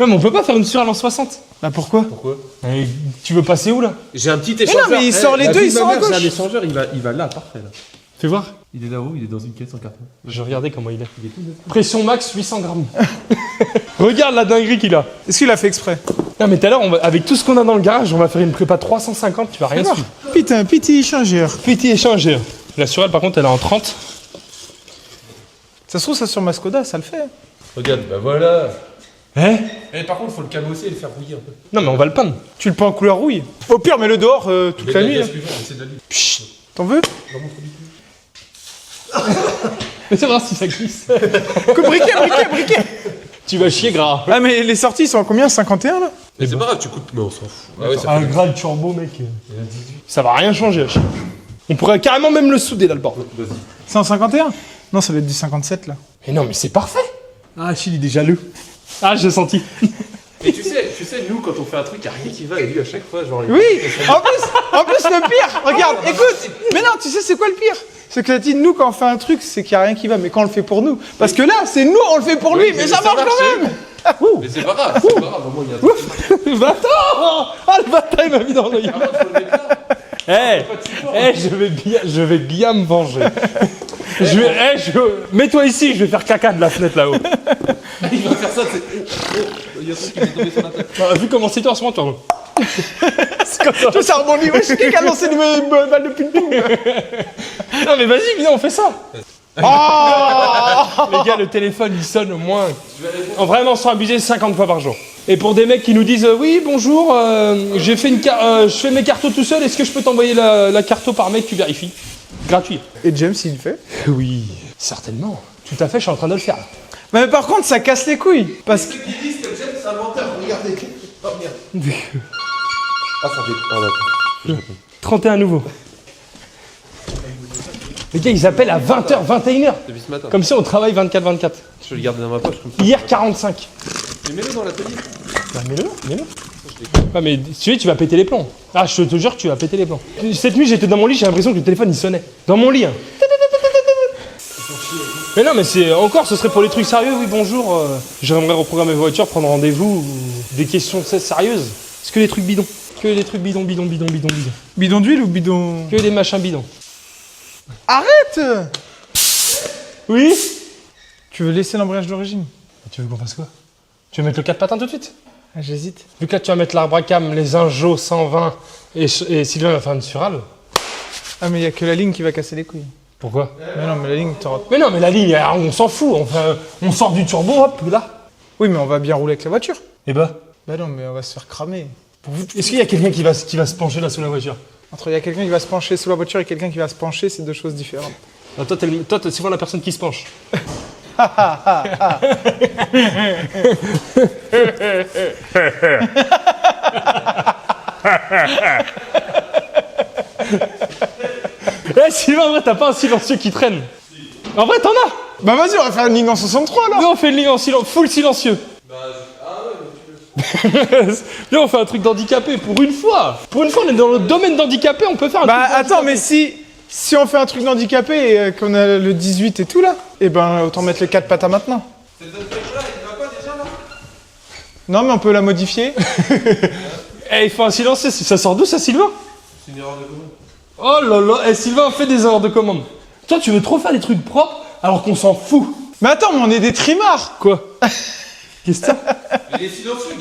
mais on peut pas faire une Surale en 60.
Bah pourquoi?
Pourquoi?
Et tu veux passer où là?
J'ai un petit
non,
échangeur.
mais il sort les
la
deux,
vie
ils
de ma
sont à
mère,
gauche.
J'ai un échangeur, il va là, parfait là.
Fais voir.
Il est là-haut, il est dans une caisse en carton.
Je vais regarder comment il est.
Il est tout neuf.
Pression max 800 grammes. Regarde la dinguerie qu'il a.
Est-ce qu'il a fait exprès?
Non mais tout à l'heure, avec tout ce qu'on a dans le garage, on va faire une prépa 350, tu vas rien suivre.
Putain, petit échangeur.
Petit échangeur. La Surelle par contre elle est en 30.
Ça se trouve, ça sur ma Skoda, ça le fait.
Regarde, bah voilà.
Hein?
Par contre, faut le cabosser et le faire rouiller un peu.
Non mais on va le peindre.
Tu le peins en couleur rouille. Au pire, mets-le dehors toute la nuit. Là.
C'est de la nuit.
T'en veux?
Mais c'est voir si ça glisse.
Briquet.
Tu vas chier gras.
Ah, mais les sorties, ils sont à combien? 51 là?
Mais c'est pas grave, tu coupes, mais on s'en fout. Ah ouais, ça
Un
fait
grade turbo mec. Ça va rien changer. Achille. On pourrait carrément même le souder là le bord.
Vas-y.
C'est en 51? Non, ça doit être du 57 là.
Mais non mais c'est parfait. Ah Achille il est jaloux. Ah j'ai senti.
Et tu sais, nous, quand on fait un truc, y a rien qui va, et lui, à chaque fois, genre...
Oui! En plus, le pire, regarde, écoute! Mais non, tu sais, c'est quoi le pire? C'est que la dit nous, quand on fait un truc, c'est qu'il n'y a rien qui va, mais quand on le fait pour nous. Parce que là, c'est nous, on le fait pour lui, mais ça marche quand même!
Mais c'est pas grave, au moins, il y a un truc.
Le bâtard. Ah le bâtard il m'a mis dans l'œil. Je vais bien me venger. Mets-toi ici, je vais faire caca de la fenêtre là-haut.
Il va faire ça, c'est... Il y a un truc qui va tomber sur la tête.
Bah, vu comment c'était en ce moment, toi. C'est comme ça.
Tout ça rebondit, ouais, c'est qui a lancé une balle de ping-pong?
Non mais vas-y, viens, on fait ça.
Oh!
Les gars, le téléphone il sonne au moins. Vraiment sans abuser 50 fois par jour. Et pour des mecs qui nous disent oui bonjour, je fais mes cartos tout seul, est-ce que je peux t'envoyer la carto par mail, tu vérifies? Gratuit.
Et James, il le fait?
Oui, certainement. Tout à fait, je suis en train de le faire.
Mais par contre, ça casse les couilles. Parce que.
Ils disent que James, c'est un menteur, regardez. Oh merde. Ah, ça fait... Ah, d'accord.
31 nouveaux. Les gars, ils appellent à 20h, 21h.
Depuis ce matin.
Comme si on travaille 24-24.
Je vais le garder dans ma poche, comme ça.
Hier, 45.
Mais mets-le dans l'atelier.
Bah, mets-le. Ah, mais si tu veux, tu vas péter les plombs. Ah, je te jure, tu vas péter les plombs. Cette nuit, j'étais dans mon lit, j'ai l'impression que le téléphone, il sonnait. Dans mon lit, hein. Mais non, mais c'est encore, ce serait pour les trucs sérieux. Oui, bonjour. J'aimerais reprogrammer ma voiture, prendre rendez-vous. Des questions sérieuses. Est-ce que les trucs bidons? Que des trucs bidons.
Bidon d'huile ou bidon...
Que des machins bidons.
Arrête!
Oui?
Tu veux laisser l'embrayage d'origine?
Tu veux qu'on fasse quoi? Tu veux mettre le 4 patins tout de suite?
Ah, j'hésite.
Vu que là tu vas mettre l'arbre à cam, les Injo 120 et Sylvain va faire une surale.
Ah, mais il y a que la ligne qui va casser les couilles.
Pourquoi?
Mais non, mais la ligne, t'auras...
Mais non, mais la ligne, on s'en fout. Enfin, on sort du turbo, hop, là.
Oui, mais on va bien rouler avec la voiture.
Et bah?
Bah non, mais on va se faire cramer.
Est-ce qu'il y a quelqu'un qui va se pencher là sous la voiture?
Entre il y a quelqu'un qui va se pencher sous la voiture et quelqu'un qui va se pencher, c'est deux choses différentes.
Ah, toi, t'es souvent la personne qui se penche. Eh Sylvain, en vrai, t'as pas un silencieux qui traîne. En vrai, t'en as.
Bah vas-y, on va faire une ligne en 63 là.
Nous, on fait une ligne en full silencieux. Viens, on fait un truc d'handicapé pour une fois. Pour une fois, on est dans le domaine d'handicapé, on peut faire un
Bah
truc
attends,
d'handicapé.
mais si on fait un truc d'handicapé et qu'on a le 18 et tout là, eh ben autant mettre les 4 patins maintenant.
Cette là, il va pas déjà là?
Non, mais on peut la modifier.
Eh, il faut un silencieux, ça sort d'où ça, Sylvain?
C'est une erreur de commande.
Oh là là, eh, Sylvain fait des erreurs de commande. Toi, tu veux trop faire des trucs propres alors qu'on s'en fout.
Mais attends, mais on est des trimards.
Quoi? Qu'est-ce que c'est?
Mais les silencieux,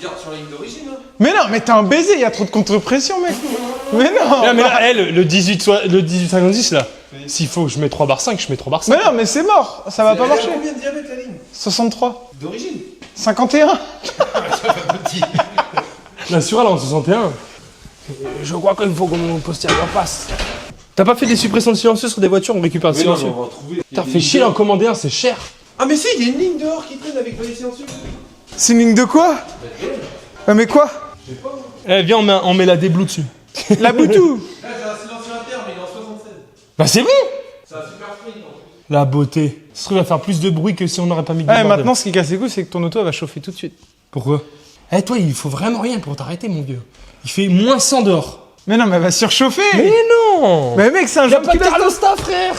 garde sur la ligne d'origine. Hein.
Mais non, mais t'es un baiser, il y a trop de contre-pression, mec. Mais non.
Non, mais là, eh, le 1850 là, s'il faut que je mets 3 barres 5, je mets 3 barres 5.
Mais non, mais c'est mort, ça va pas marcher.
Combien de diamètre la ligne?
63.
D'origine?
51.
La surale en 61. Je crois qu'il faut qu'on postérieur passe. T'as pas fait des suppressions de silencieux sur des voitures, on récupère le
Mais non,
silencieux.
mais on va trouver.
T'as fait chier d'en commander un, c'est cher.
Ah mais si, il y a une ligne dehors qui traîne avec les silencieux.
C'est une ligne de quoi? Mais quoi?
Eh, viens, on met la déblue dessus.
La Boutou.
Là j'ai un silencieux interne, mais il est en 76.
Bah c'est bon.
C'est un super sprint en fait.
La beauté. Ce truc va faire plus de bruit que si on n'aurait pas mis de
Ouais,
bordel.
maintenant, ce qui casse les couilles, c'est que ton auto elle va chauffer tout de suite.
Pourquoi? Eh, toi, il faut vraiment rien pour t'arrêter, mon vieux. Il fait moins 100 dehors.
Mais non, mais elle va surchauffer.
Mais non.
Mais mec, c'est un
Y'a
jaune
pas de
culasse.
thermostat, frère.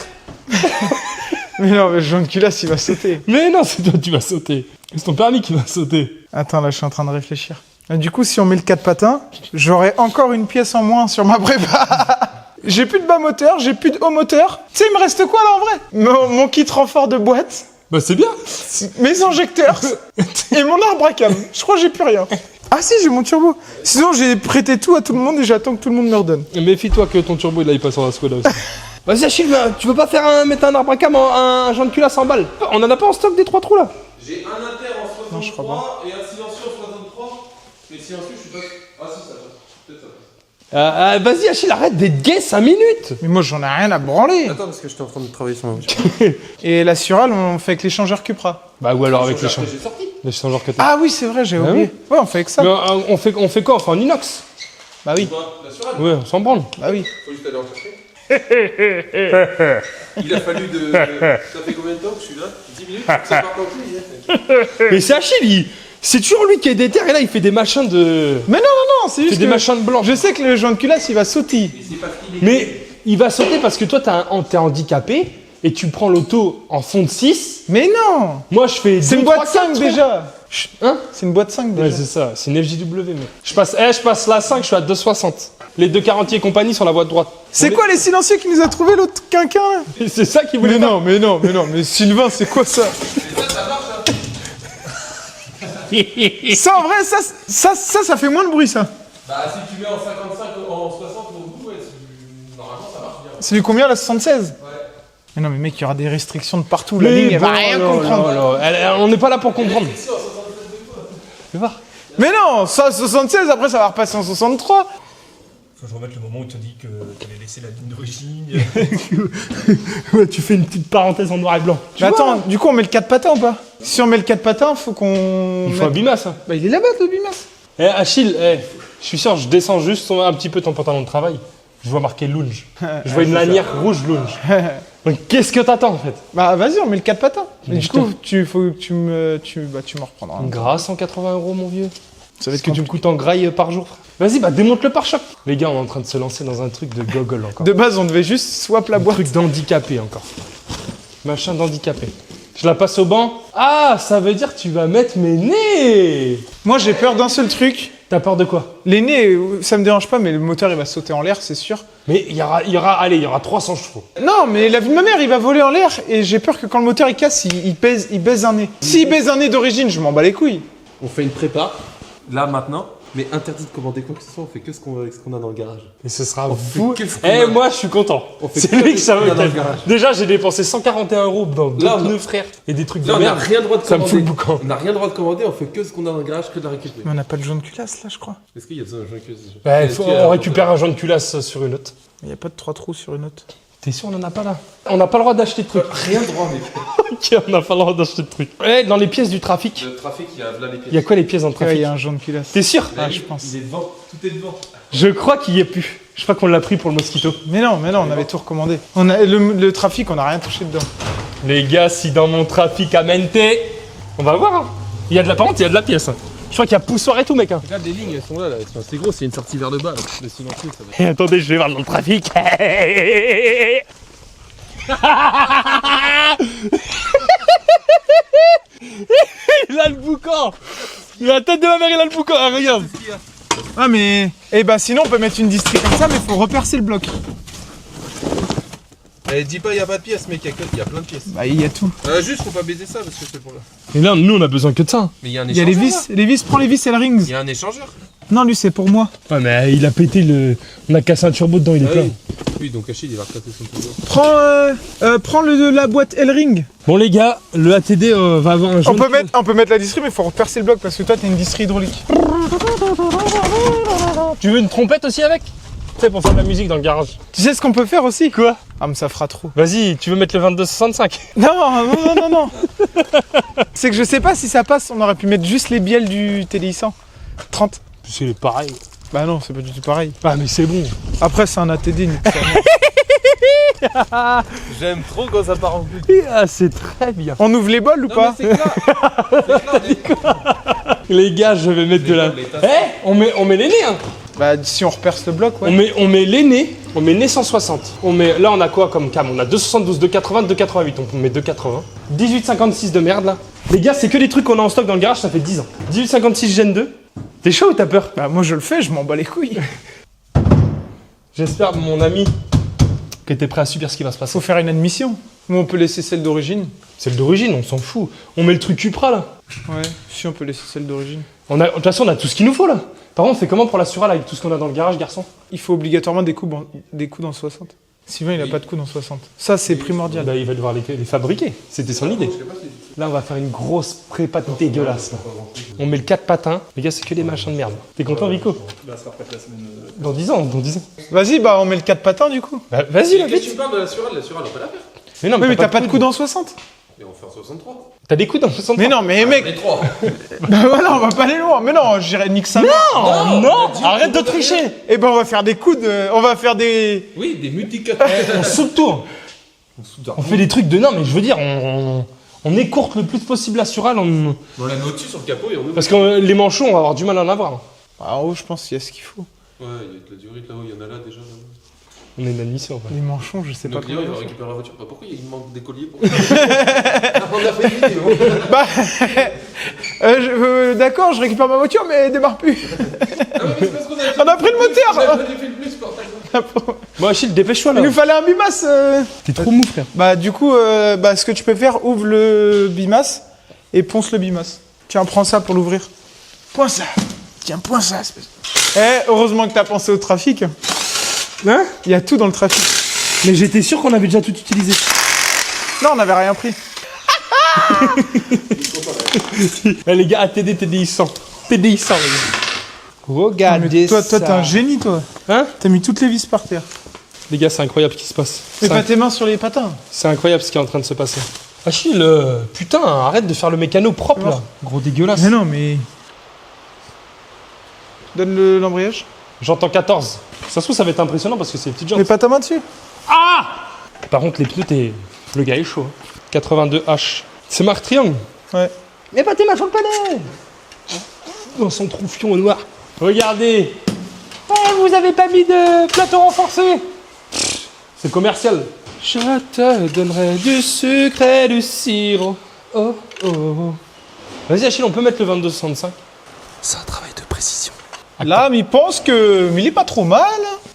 Mais non, mais le jaune culasse, il va sauter.
Mais non, c'est toi qui vas sauter. C'est ton permis qui va sauter.
Attends, là, je suis en train de réfléchir. Du coup, si on met le 4 patins, j'aurai encore une pièce en moins sur ma prépa. J'ai plus de bas moteur, j'ai plus de haut moteur. Tu sais, il me reste quoi là en vrai? Mon kit renfort de boîte,
Bah c'est bien.
mes injecteurs et mon arbre à cam. Je crois que j'ai plus rien. Ah si, j'ai mon turbo. Sinon, j'ai prêté tout à tout le monde et j'attends que tout le monde me redonne.
Méfie-toi que ton turbo il aille pas sur la Skoda aussi. Vas-y Achille, tu veux pas mettre un arbre à cam, un joint de culasse en balle? On en a pas en stock des 3 trous là?
J'ai un inter en 63
Non, je crois pas.
et un silencieux en 63. Mais silencieux, je suis pas. Ah si, ça passe. Peut-être ça passe.
Vas-y Achille, arrête d'être gay 5 minutes.
Mais moi, j'en ai rien à branler.
Attends, parce que j'étais en train de travailler sur ma voiture.
Et la Surale, on fait avec l'échangeur Cupra.
Bah ou alors avec les
J'ai sorti.
changeurs que
Ah oui, c'est vrai, j'ai
Ah
oublié. Ouais, on fait avec ça.
Mais on fait quoi? On fait en inox.
Bah oui,
La surale.
Ouais, on s'en branle.
bah oui.
Faut juste aller en chercher. Il a fallu de. Ça fait combien de temps que je suis là? 10 minutes. Ça part en plus.
Mais c'est Achille, c'est toujours lui qui est déter et là il fait des machins de.
Mais non, c'est
Il fait
juste
des
que
machins de blanc.
je sais que le joint de culasse, il va sauter.
Mais c'est parce qu'il est.
Mais il va sauter parce que toi t'es handicapé et tu prends l'auto en fond de 6.
Mais non.
Moi je fais.
C'est une boîte 5 déjà.
Hein?
C'est une boîte 5
Ouais,
déjà.
c'est ça, c'est une FJW, mec. Je passe la 5, je suis à 2,60. Les 2,40 et compagnie sur la voie de droite.
C'est quoi les silencieux qui nous a trouvé l'autre quinquin là?
C'est ça qui voulait.
Mais Sylvain, c'est quoi ça? Ça en vrai, ça fait moins de bruit ça.
Bah, si tu mets en 55, en 60 au bout, ouais, normalement ça marche bien.
C'est du combien la 76?
Ouais.
Mais non mais mec, il y aura des restrictions de partout, la ligne elle va rien comprendre.
On n'est pas là pour comprendre. Tu vas voir.
Mais non, ça 76, après ça va repasser en 63.
Faut que je remette le moment où tu as dit que tu avais laissé la ligne d'origine.
Ouais, tu fais une petite parenthèse en noir et blanc.
Mais attends, du coup on met le 4 patins ou pas? Si on met le 4 patins, faut qu'on...
Il faut un bimas, hein.
Bah il est là-bas le bimas.
Eh Achille, je suis sûr, je descends juste un petit peu ton pantalon de travail. Je vois marqué Lounge. Je vois une lanière rouge Lounge. Donc qu'est-ce que t'attends en fait?
Bah vas-y, on met le 4 patins. Mais du
putain.
coup, faut que tu me reprendras.
Gras 180 € mon vieux.
Ça va
Est-ce que tu me coûtes en graille par jour? Vas-y, bah démonte le pare-choc. Les gars, on est en train de se lancer dans un truc de gogol encore.
De base, on devait juste swap la
Un
boîte.
truc d'handicapé encore. Machin d'handicapé. Je la passe au banc. Ah, ça veut dire que tu vas mettre mes nez.
Moi, j'ai peur d'un seul truc.
T'as peur de quoi?
L'aîné, ça me dérange pas, mais le moteur il va sauter en l'air, c'est sûr.
Mais il y aura 300 chevaux.
Non, mais la vie de ma mère, il va voler en l'air et j'ai peur que quand le moteur il casse, il baise un nez. S'il baise un nez d'origine, je m'en bats les couilles.
On fait une prépa, là maintenant, mais interdit de commander quoi que ce soit, on fait que ce qu'on a dans le garage.
Et ce sera
On
fou.
fait que ce qu'on
Eh,
a.
moi, je suis content.
On fait
C'est
que
lui que
ce
ça
qu'on a
veut
dans le garage.
Déjà, j'ai dépensé 141 € dans deux
Là, on a-
pneus, frère. Et des trucs de
Là, on n'a
merde.
rien le droit de
Ça me
commander.
fout le boucan.
On n'a rien le droit de commander, on fait que ce qu'on a dans le garage, que de la récupérer.
Mais on n'a pas de jaune culasse là, je crois.
Est-ce qu'il y a besoin de gens que
Ouais, on récupère un joint de culasse sur une autre.
Il n'y a pas de 3 trous sur une autre.
T'es sûr, on en a pas là? On n'a pas le droit d'acheter de trucs.
Rien de droit, mec.
Ok, on n'a pas le droit d'acheter de trucs. Ouais, dans les pièces du trafic,
Le trafic, il y a là les pièces.
il y a quoi les pièces dans le
Ouais, il
trafic?
y a un jaune culasse.
T'es sûr?
Ah, je pense.
Il est devant, tout est devant.
Je crois qu'il y est plus. Je crois qu'on l'a pris pour le mosquito.
Mais non, on avait tout recommandé. On a le trafic, on n'a rien touché dedans.
Les gars, si dans mon trafic à Mente, on va voir. Hein. Il y a de la par contre, il y a de la pièce. Hein. Je crois qu'il y a poussoir et tout, mec. Hein.
Regarde, les lignes, elles sont là. C'est gros, c'est une sortie vers le bas. Là. Le silencieux, ça va.
Et attendez, je vais voir dans le trafic. Il a le boucan. Il a la tête de ma mère, il a le boucan. Ah, regarde.
Ah mais... Eh bah sinon on peut mettre une distrie comme ça, mais faut repercer le bloc.
Eh, dis pas, il y a pas de pièces, mec, il y a plein de pièces.
Bah il y a tout.
Juste, faut pas baiser ça parce que c'est pour là.
Et là, nous, on a besoin que de ça. Hein.
Mais il y a un
Il y a
échangeur.
les vis, prends les vis et le
Il
rings.
y a un échangeur.
Non lui c'est pour moi.
Ouais, mais il a pété le. On a cassé un turbo dedans, il est
Ah
plein.
oui. Oui, donc Achille, il va recasser son turbo.
Prends la boîte L-ring.
Bon, les gars, le ATD va avoir un jaune.
On peut mettre la distrie, mais faut repercer le bloc parce que toi t'as une distrie hydraulique.
Tu veux une trompette aussi avec? Tu sais, pour faire de la musique dans le garage.
Tu sais ce qu'on peut faire aussi?
Quoi?
Ah mais ça fera trop.
Vas-y, tu veux mettre le 2265?
Non. C'est que je sais pas si ça passe, on aurait pu mettre juste les bielles du TDI 30.
C'est pareil.
Bah non, c'est pas du tout pareil.
Ah, mais c'est bon.
Après c'est un ATD.
J'aime trop quand ça part en couille.
Ah, c'est très bien.
On ouvre les bols ou pas?
C'est clair.
Les gars, je vais mettre de la. Eh, on met l'aîné, hein.
Bah si on reperce le bloc, ouais.
On met l'aîné, on met né 160. Là, on a quoi comme cam? On a 272, 280, 288. On met 280. 1856 de merde, là. Les gars, c'est que des trucs qu'on a en stock dans le garage, ça fait 10 ans. 1856 Gen 2. T'es chaud ou t'as peur?
Bah moi je le fais, je m'en bats les couilles.
J'espère, mon ami, que t'es prêt à subir ce qui va se passer.
Faut faire une admission. Ou on peut laisser celle d'origine.
Celle d'origine, on s'en fout. On met le truc Cupra, là.
Ouais, si on peut laisser celle d'origine.
De toute façon, on a tout ce qu'il nous faut, là. Par contre, on fait comment pour la Sural avec tout ce qu'on a dans le garage, garçon?
Il faut obligatoirement des coups dans 60. Sylvain il a pas de coups dans 60. Ça c'est primordial.
Bah, il va devoir les fabriquer. C'était son idée. Là, on va faire une grosse prépa dégueulasse. Là. On met le 4 patins. Les gars, c'est que des machins de merde. T'es content, Rico?
Bah, ça refait la semaine.
Dans 10 ans, dans 10 ans.
Vas-y, bah on met le 4 patins du coup.
Bah, vas-y, là,
Qu'est-ce que
vite.
tu parles de la Sural? La Sural, on peut la faire.
Mais non,
Oui, mais t'as pas de
coude.
coups dans 60.
Et on fait en 63.
T'as des coups dans le 60.
Mais non, mais mec,
Les 3.
bah voilà, on va pas aller loin. Mais non, j'irai nique ça.
Oh, non, arrête de tricher.
Et ben on va faire des coups on va faire des...
Oui, des multicuts.
On sous-tourne. On fait des trucs de... Non, mais je veux dire, on écourte le plus possible la Sural.
On la met au-dessus sur le capot et on ouvre.
Parce que les manchots, on va avoir du mal à en avoir.
Ah, en haut, je pense qu'il y a ce qu'il faut.
Ouais, il y a de la durite là-haut, il y en a là déjà.
On est inadmissible, en fait.
Les manchons, je sais pas
Donc Léo, il va
comment.
récupérer la voiture. Bah, pourquoi il manque des colliers pour... On a fait une vidéo.
Bah, d'accord, je récupère ma voiture, mais elle démarre plus.
Ah ouais, mais c'est parce qu'on a fait
On a pris le moteur.
On a fait le plus pour ta gueule.
Bon, Achille, dépêche-toi,
Il
là.
nous fallait un bimas.
T'es trop mou, frère.
Bah du coup, ce que tu peux faire, ouvre le bimas et ponce le bimas. Tiens, prends ça pour l'ouvrir. Point ça. Tiens, point ça. Espèce. Heureusement que t'as pensé au trafic.
Hein?
Il y a tout dans le trafic.
Mais j'étais sûr qu'on avait déjà tout utilisé.
Non, on n'avait rien pris.
Eh, les gars, ATD, TDI 100. TDI 100, les gars. Regardez
Toi, t'es un génie, toi.
Hein?
T'as mis toutes les vis par terre.
Les gars, c'est incroyable ce qui se passe.
Mets
C'est
pas tes mains sur les patins.
C'est incroyable ce qui est en train de se passer. Achille, putain, arrête de faire le mécano propre, là. Gros dégueulasse.
Mais non, mais... Donne l'embrayage.
J'entends 14. Ça se trouve, ça va être impressionnant parce que c'est les petites jantes.
Mets pas ta main dessus.
Ah! Par contre, les pneus, le gars est chaud. 82H. C'est marque triangle.
Ouais.
Mais pas tes mains sur le panneau! Dans son troufion au noir. Regardez! Oh, vous avez pas mis de plateau renforcé! C'est commercial. Je te donnerai du sucre et du sirop. Oh, oh. Vas-y, Achille, on peut mettre le 2265. C'est un travail de précision.
Là, mais il pense que... Mais il est pas trop mal.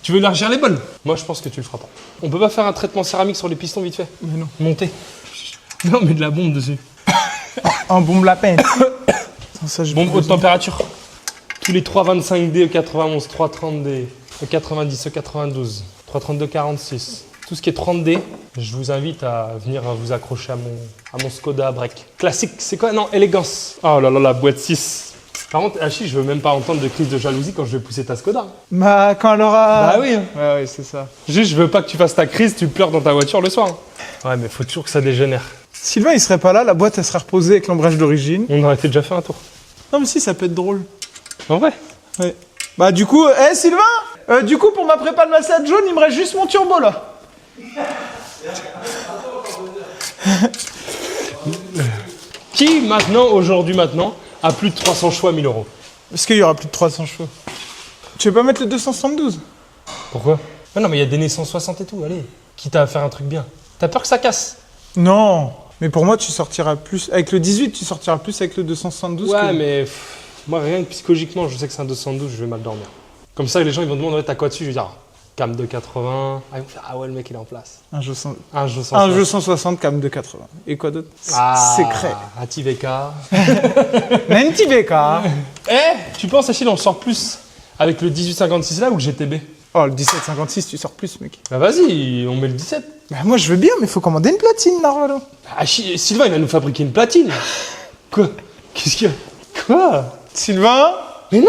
Tu veux élargir les bols? Moi, je pense que tu le feras pas. On peut pas faire un traitement céramique sur les pistons vite fait?
Mais non.
Monter. Non, mais de la bombe dessus.
Un bombe lapin. Attends, ça, je
Bombe haute température. Tous les 3,25D, E91, 3,30D, E90, E92, 3,32, 46. Tout ce qui est 30D, je vous invite à venir vous accrocher à mon Skoda Break. Classique, c'est quoi? Non, élégance. Oh là là, la boîte 6. Par contre, Hachi, je veux même pas entendre de crise de jalousie quand je vais pousser ta Skoda.
Bah, quand elle aura...
Bah oui.
Ouais, c'est ça.
Juste, je veux pas que tu fasses ta crise, tu pleures dans ta voiture le soir. Ouais, mais faut toujours que ça dégénère.
Sylvain, il serait pas là, la boîte, elle serait reposée avec l'embrayage d'origine.
On aurait déjà fait un tour.
Non, mais si, ça peut être drôle.
En vrai?
Ouais. Bah, du coup... Sylvain, du coup, pour ma prépa de massage jaune, il me reste juste mon turbo, là.
Qui, aujourd'hui, a plus de 300 chevaux à 1000 euros?
Parce qu'il y aura plus de 300 chevaux. Tu veux pas mettre le 272?
Pourquoi? Non, mais il y a des naissances 60 et tout, allez. Quitte à faire un truc bien. T'as peur que ça casse?
Non. Mais pour moi, tu sortiras plus... Avec le 18, tu sortiras plus avec le 272
Ouais,
que...
mais moi, rien que psychologiquement, je sais que c'est un 212, je vais mal dormir. Comme ça, les gens, ils vont demander, ouais, t'as quoi dessus? Je vais dire, cam de 80. Ah, ils vont faire, ah ouais, le mec, il est en place.
Un jeu
160
cam de 80. Et quoi d'autre?
Ah,
Secret.
ATVK.
Menti BK.
Tu penses, Achille, on sort plus avec le 1856 là ou le GTB?
Oh, le 1756, tu sors plus, mec.
Bah vas-y, on met le 17.
Bah, moi, je veux bien, mais faut commander une platine, Narvalo.
Sylvain, il va nous fabriquer une platine. Quoi? Qu'est-ce qu'il y a? Quoi?
Sylvain?
Mais non!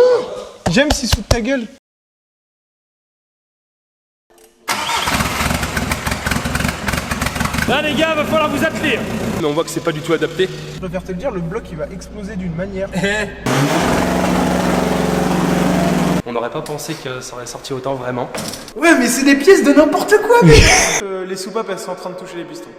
James, il se fout de ta gueule.
Là, les gars, va falloir vous atteler. Mais on voit que c'est pas du tout adapté.
Je préfère te le dire, le bloc, il va exploser d'une manière.
On n'aurait pas pensé que ça aurait sorti autant vraiment.
Ouais, mais c'est des pièces de n'importe quoi, mec. Les soupapes, elles sont en train de toucher les pistons.